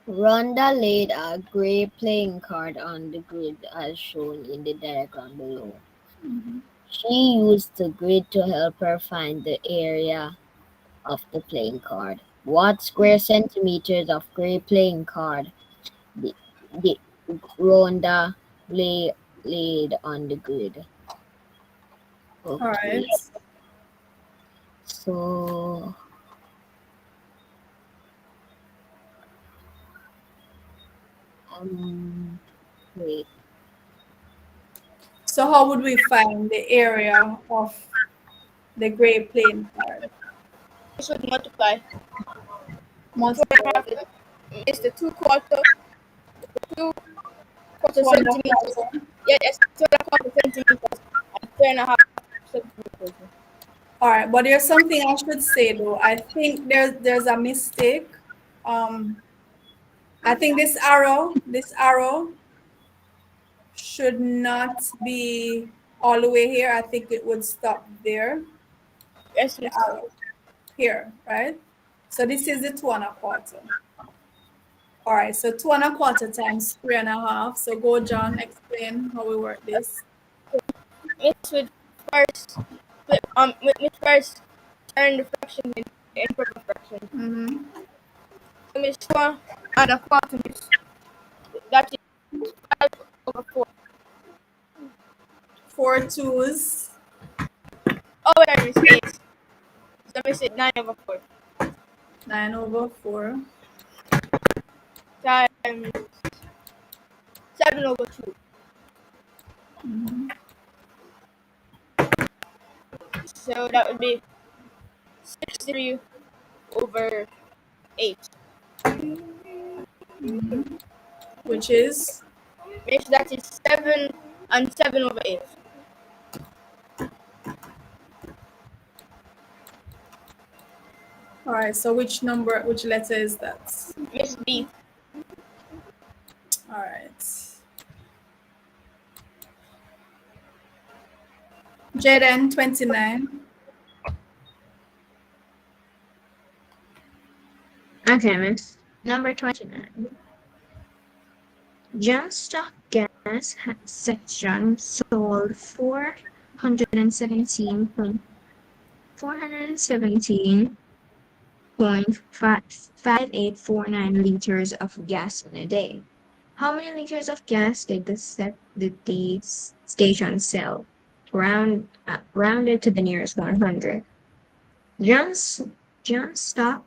Rhonda laid a gray playing card on the grid as shown in the diagram below. Mm-hmm. She used the grid to help her find the area of the playing card. What square centimeters of gray playing card did Rhonda laid on the grid? All Okay, right. so wait. So how would we find the area of the gray playing card? Miss would multiply. Multiply. It's the 2 quarter 2 and a centimeters. quarter. Yeah, yes, 2 1/4 centimeters and 3 1/2 centimeters. All right, but there's something I should say though. I think there's a mistake. I think this arrow should not be all the way here. I think it would stop there. Yes, The Miss. arrow here, right? So this is the 2 and a quarter. All right, so 2 and a quarter times 3 and a half. So go, John, explain how we work this. Miss would first Miss first turn the fraction in proper fraction. Mm-hmm. So Miss 1 and 1/4, Miss. That is 5/4. 4 twos. Oh, wait, Miss 8. So Miss it 9/4 9/4. times 7/2. Mm-hmm. So that would be 63/8. Mm-hmm. Which is Miss, that is 7 and 7/8. all right. So which letter is that? Miss B. All right. 129. Okay, miss. Number 29. John Stock Gas section sold 417.5849 liters of gas in a day. How many liters of gas did the station sell? Rounded to the nearest 100. John's John Stock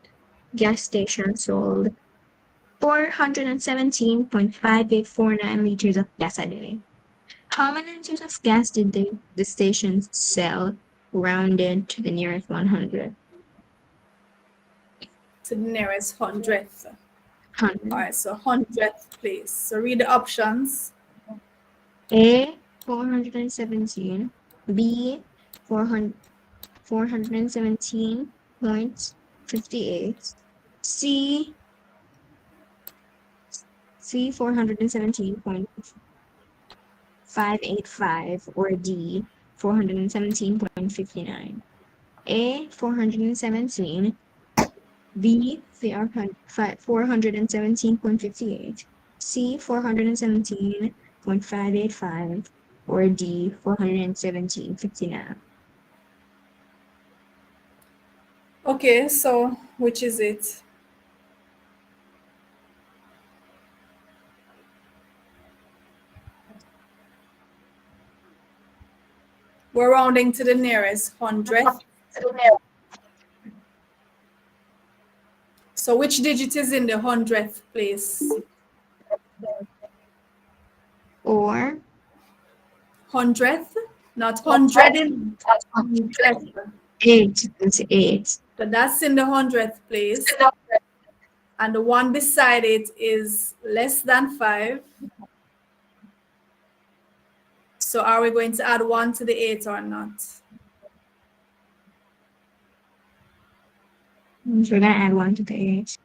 gas station sold 417.5849 liters of gas a day. How many liters of gas did the station sell rounded to the nearest 100? To the nearest hundredth. 100. All right, so hundredth place. So read the options. A, 417. B, 417.58. C, 417.585, or D, 417.59. A, 417. B, 417.58. C, 417.585, or D, 417.59. Okay, so which is it? We're rounding to the nearest hundredth. So which digit is in the hundredth place? Or Hundredth, not hundred. Hundredth. 8. It's 8. So that's in the hundredth place. And the one beside it is less than 5. So are we going to add 1 to the 8 or not? So we're going to add 1 to the 8.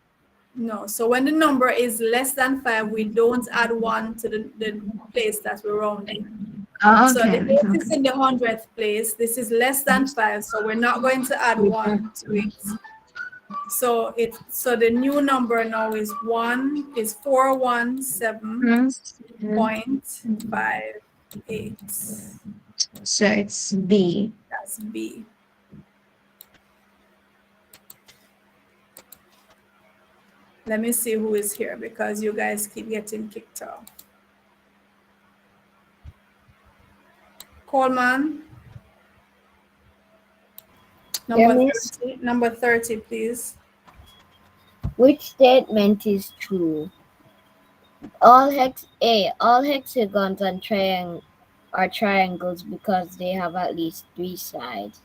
No. So when the number is less than 5, we don't add 1 to the place that we're rounding. Oh, So okay. the 8 is in the hundredth place. This is less than 5, so we're not going to add 1 to it. So the new number now is 417.58. So it's B. That's B. Let me see who is here because you guys keep getting kicked off. Coleman. Number 30, please. Which statement is true? All hexagons and are triangles because they have at least 3 sides.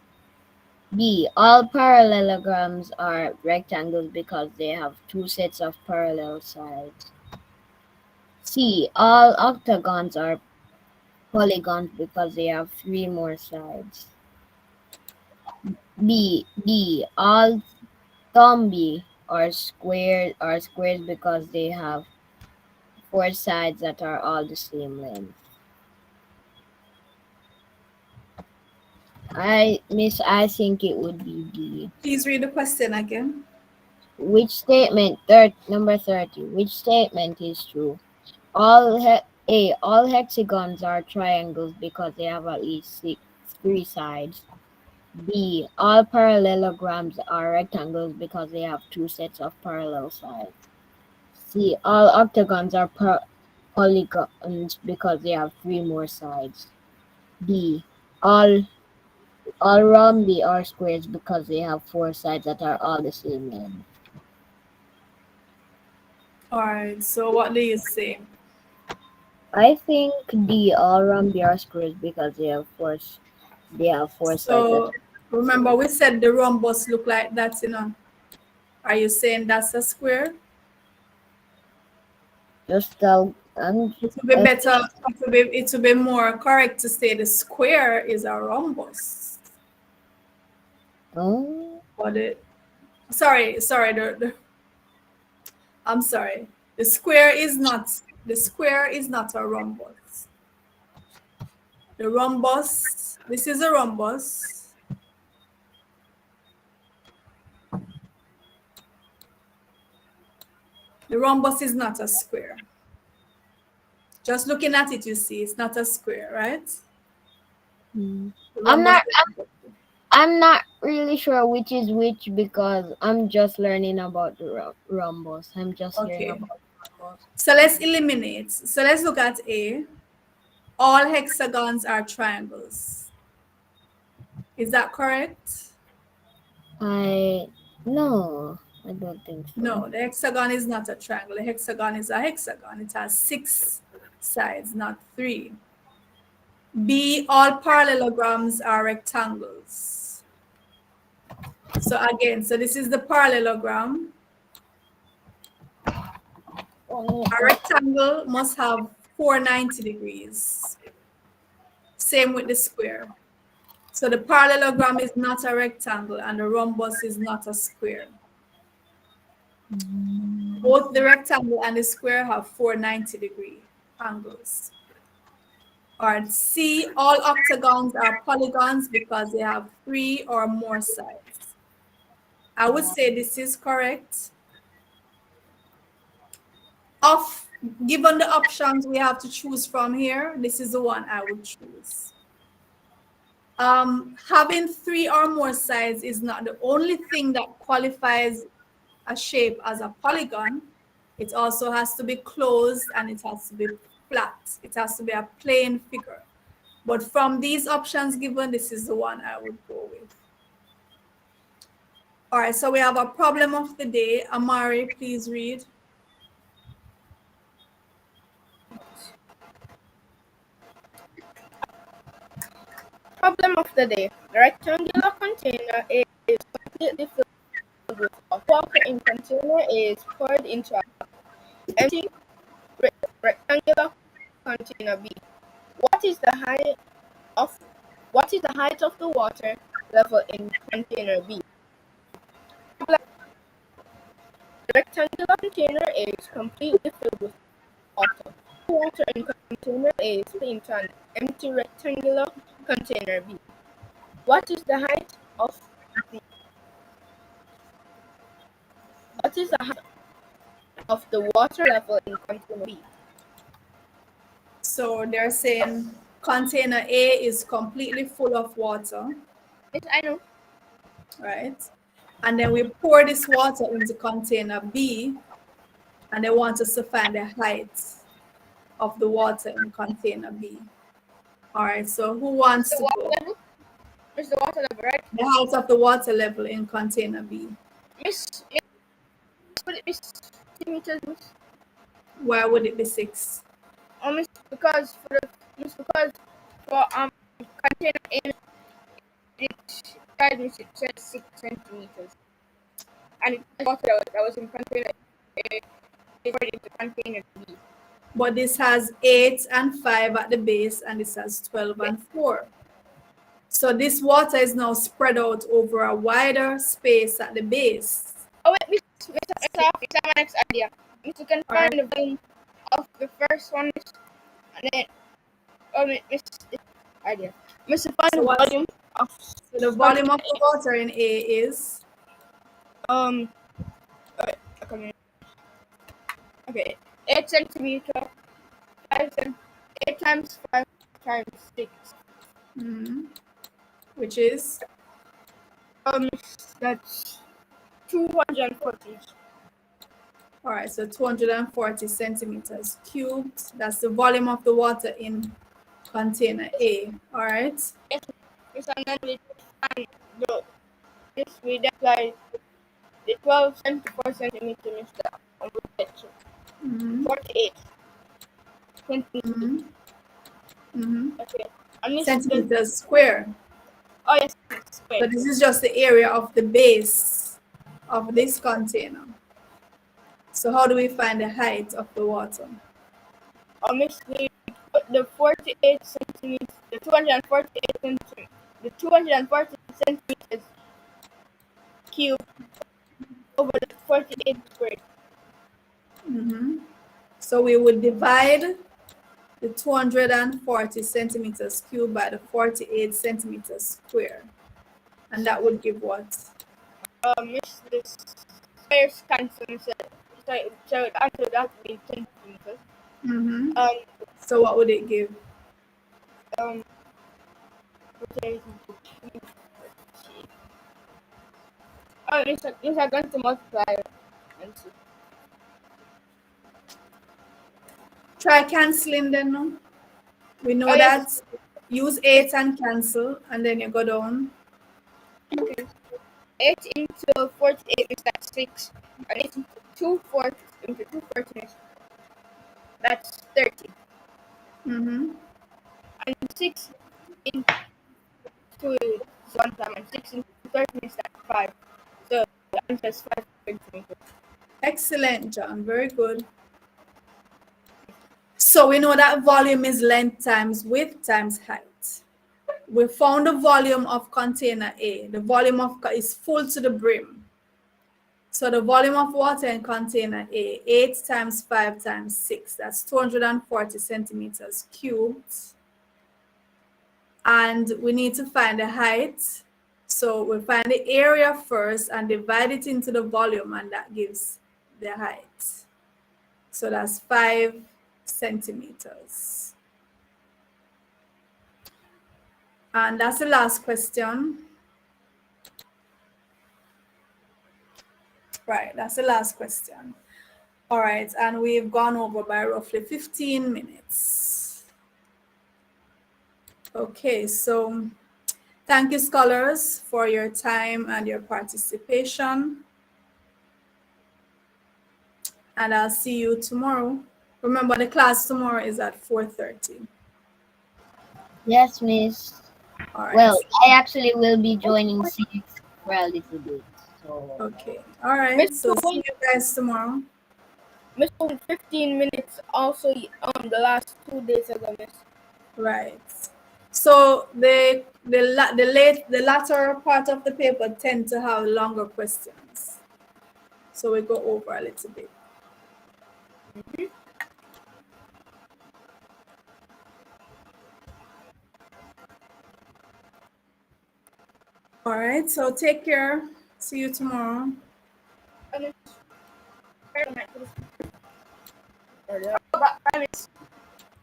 B, all parallelograms are rectangles because they have 2 sets of parallel sides. C, all octagons are polygons because they have 3 more sides. D, all rhombi are squares because they have 4 sides that are all the same length. I think it would be D. Please read the question again. Which statement, number 30, which statement is true? All hexagons are triangles because they have at least 3 sides. B, all parallelograms are rectangles because they have 2 sets of parallel sides. C, all octagons are polygons because they have 3 more sides. D, all rhombi are squares because they have 4 sides that are all the same length. All right, so what do you say? I think D, all rhombi are squares because they have 4 sides. So remember we said the rhombus look like that, Are you saying that's a square? It would be better. It would be more correct to say the square is a rhombus. Oh. Sorry. I'm sorry. The square is not a rhombus. The rhombus, this is a rhombus. The rhombus is not a square. Just looking at it, you see, it's not a square, right? The rhombus I'm not really sure which is which because I'm just learning about the rhombus. I'm just learning okay. about rhombus. So let's eliminate. So let's look at A. All hexagons are triangles. Is that correct? No, I don't think so. No, the hexagon is not a triangle. The hexagon is a hexagon. It has 6 sides, not 3. B, all parallelograms are rectangles. So again, so this is the parallelogram. A rectangle must have 490 degrees. Same with the square. So the parallelogram is not a rectangle and the rhombus is not a square. Both the rectangle and the square have 490-degree angles. Or C, all octagons are polygons because they have 3 or more sides. I would say this is correct. Given the options we have to choose from here, this is the one I would choose. Having 3 or more sides is not the only thing that qualifies a shape as a polygon. It also has to be closed and it has to be flat. It has to be a plane figure. But from these options given, this is the one I would go with. All right, so we have a problem of the day. Amari, please read. Problem of the day. The rectangular container is completely filled with water in container is poured into an empty rectangular container B. What is the height of the water level in container B? The rectangular container is completely filled with water. Water in container A is put into an empty rectangular container B. What is the height of the water level in container B? So they're saying container A is completely full of water. Yes, I know. Right? And then we pour this water into container B, and they want us to find the height of the water in container B. All right, so who wants to go? Level? It's the water level, right? The height of the water level in container B. Would it be 6 meters, miss? Why would it be 6? Miss, because for container A, it says 6 centimeters, and it's water that was in container A is poured into container B. But this has 8 and 5 at the base, and this has 12 and 4. So this water is now spread out over a wider space at the base. Oh wait, miss, I have my next idea. Miss, you can find the volume of the first one, miss, and then miss, idea. Miss, find the volume of. So the volume of the water in A is okay, 8 centimeter, 8 times 5 times 6. Which is That's 240. all right. So 240 centimeters cubed. That's the volume of the water in container A. All right. Yes, and then we find we apply the 12 and 4 centimeter mixture, and we get to 48 centimeters. Okay, and Centimeters square. Oh yes, square. So this is just the area of the base of this container. So how do we find the height of the water? Obviously, put the 48 centimeters, the 248 centimeters, the 240 centimeters cube over the 48 squared. So we would divide the 240 centimeters cubed by the 48 centimeters square. And that would give what? Miss this squares cancel instead. So the answer would have to be 10 centimeters. Mm-hmm. Um, So what would it give? rotate into cube. These are going to multiply and see. Try canceling then, no? We know Oh, that. yes. Use 8 and cancel, and then you go down. Okay. 8 into 48 is that 6. And 8 into 240 into 240 that's 30. Mm-hmm. And 6 into 2 is 1 time, and 6 into 30 is that 5. So the answer is 5 centimeters. Excellent, John. Very good. So we know that volume is length times width times height. We found the volume of container A. The volume is full to the brim. So the volume of water in container A, 8 times 5 times 6, that's 240 centimeters cubed. And we need to find the height. So we'll find the area first and divide it into the volume, and that gives the height. So that's 5 centimeters. And that's the last question. Right, that's the last question. All right, and we've gone over by roughly 15 minutes. Okay, so thank you, scholars, for your time and your participation. And I'll see you tomorrow. Remember, the class tomorrow is at 4:30. Yes, Miss. All right. Well, I actually will be joining 6 for a little bit. So Okay. All right. Miss So see Bowen, you guys tomorrow. Miss Bowen, 15 minutes also the last 2 days ago, Miss. Right. So the latter part of the paper tend to have longer questions. So we go over a little bit. All right. So take care. See you tomorrow. Bye, Miss.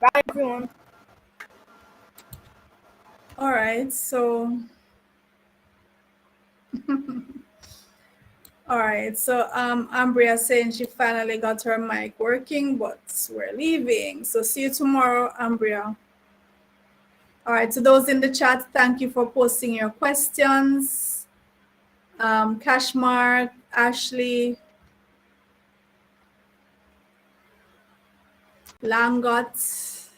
Bye, everyone. All right. So. All right, so Ambria saying she finally got her mic working, but we're leaving. So see you tomorrow, Ambria. All right, to those in the chat, thank you for posting your questions. Cashmark, Ashley, Langot.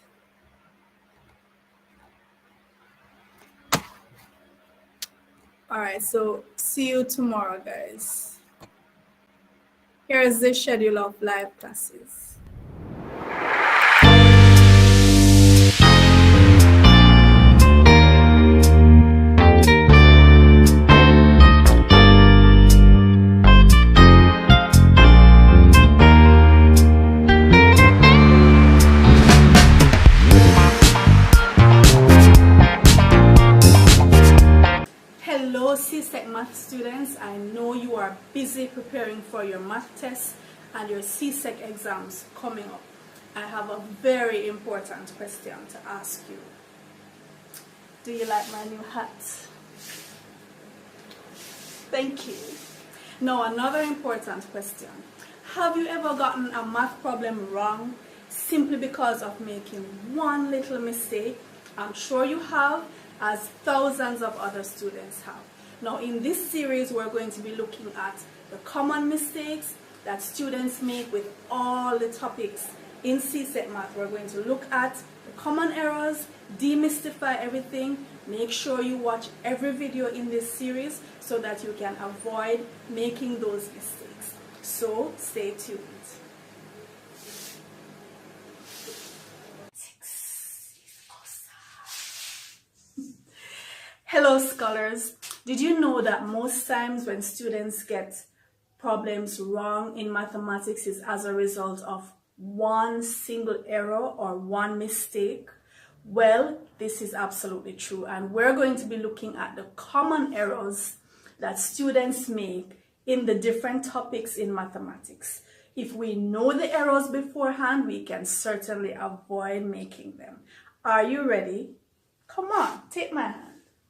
All right, so see you tomorrow, guys. Here is the schedule of live classes. Hello CSEC math students, I know you are busy preparing for your math tests and your CSEC exams coming up. I have a very important question to ask you. Do you like my new hat? Thank you. Now another important question. Have you ever gotten a math problem wrong simply because of making one little mistake? I'm sure you have, as thousands of other students have. Now in this series, we're going to be looking at the common mistakes that students make with all the topics in CSEC Math. We're going to look at the common errors, demystify everything. Make sure you watch every video in this series so that you can avoid making those mistakes. So stay tuned. Hello scholars, did you know that most times when students get problems wrong in mathematics is as a result of one single error or one mistake? Well, this is absolutely true, and we're going to be looking at the common errors that students make in the different topics in mathematics. If we know the errors beforehand, we can certainly avoid making them. Are you ready? Come on, take my hand.